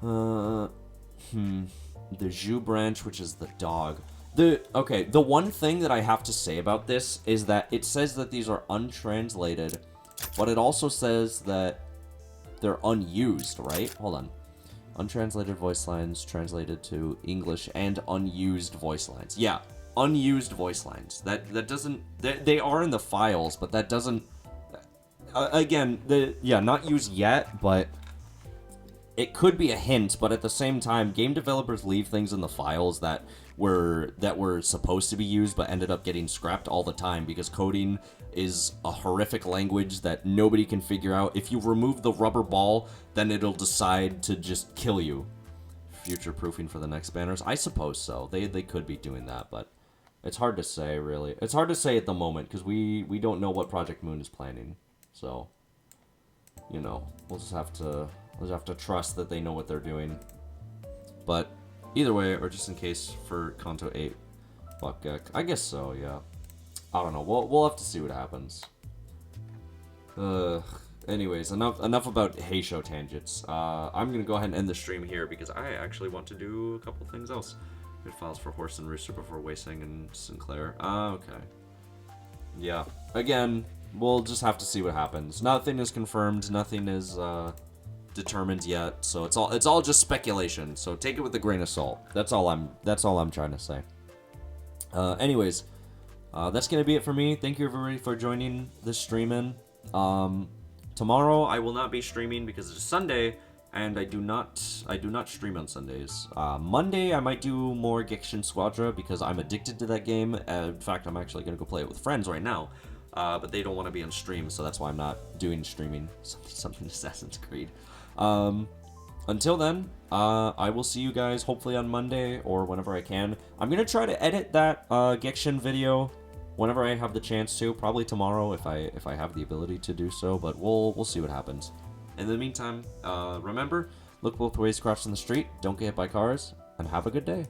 The Zhu branch, which is the dog. The one thing that I have to say about this is that it says that these are untranslated, but it also says that they're unused, right? Hold on. Untranslated voice lines translated to English and unused voice lines. Yeah, unused voice lines. That doesn't... They are in the files, but that doesn't... Again, not used yet, but... It could be a hint, but at the same time, game developers leave things in the files that were supposed to be used but ended up getting scrapped all the time because coding is a horrific language that nobody can figure out. If you remove the rubber ball, then it'll decide to just kill you future proofing for the next banners? I suppose so. They could be doing that, but it's hard to say, really. It's hard to say at the moment, because we don't know what Project Moon is planning. So, you know, we'll just have to trust that they know what they're doing. But either way, or just in case for Kanto 8, fuck, I guess so, yeah. I don't know. We'll have to see what happens. Anyways, enough about Heisho tangents. I'm gonna go ahead and end the stream here because I actually want to do a couple things else. Good files for Horse and Rooster before Weising and Sinclair. Okay. Yeah. Again, we'll just have to see what happens. Nothing is confirmed. Nothing is determined yet. So it's all just speculation. So take it with a grain of salt. That's all I'm trying to say. Anyways, that's gonna be it for me. Thank you everybody for joining this stream in. Tomorrow I will not be streaming because it's Sunday, and I do not stream on Sundays. Monday I might do more Genshin Squadra because I'm addicted to that game. In fact, I'm actually gonna go play it with friends right now, but they don't want to be on stream, so that's why I'm not doing streaming. Something Assassin's Creed. Until then, I will see you guys hopefully on Monday or whenever I can. I'm gonna try to edit that Genshin video whenever I have the chance to, probably tomorrow if I have the ability to do so, but we'll see what happens. In the meantime, remember, look both ways crossing the street, don't get hit by cars, and have a good day.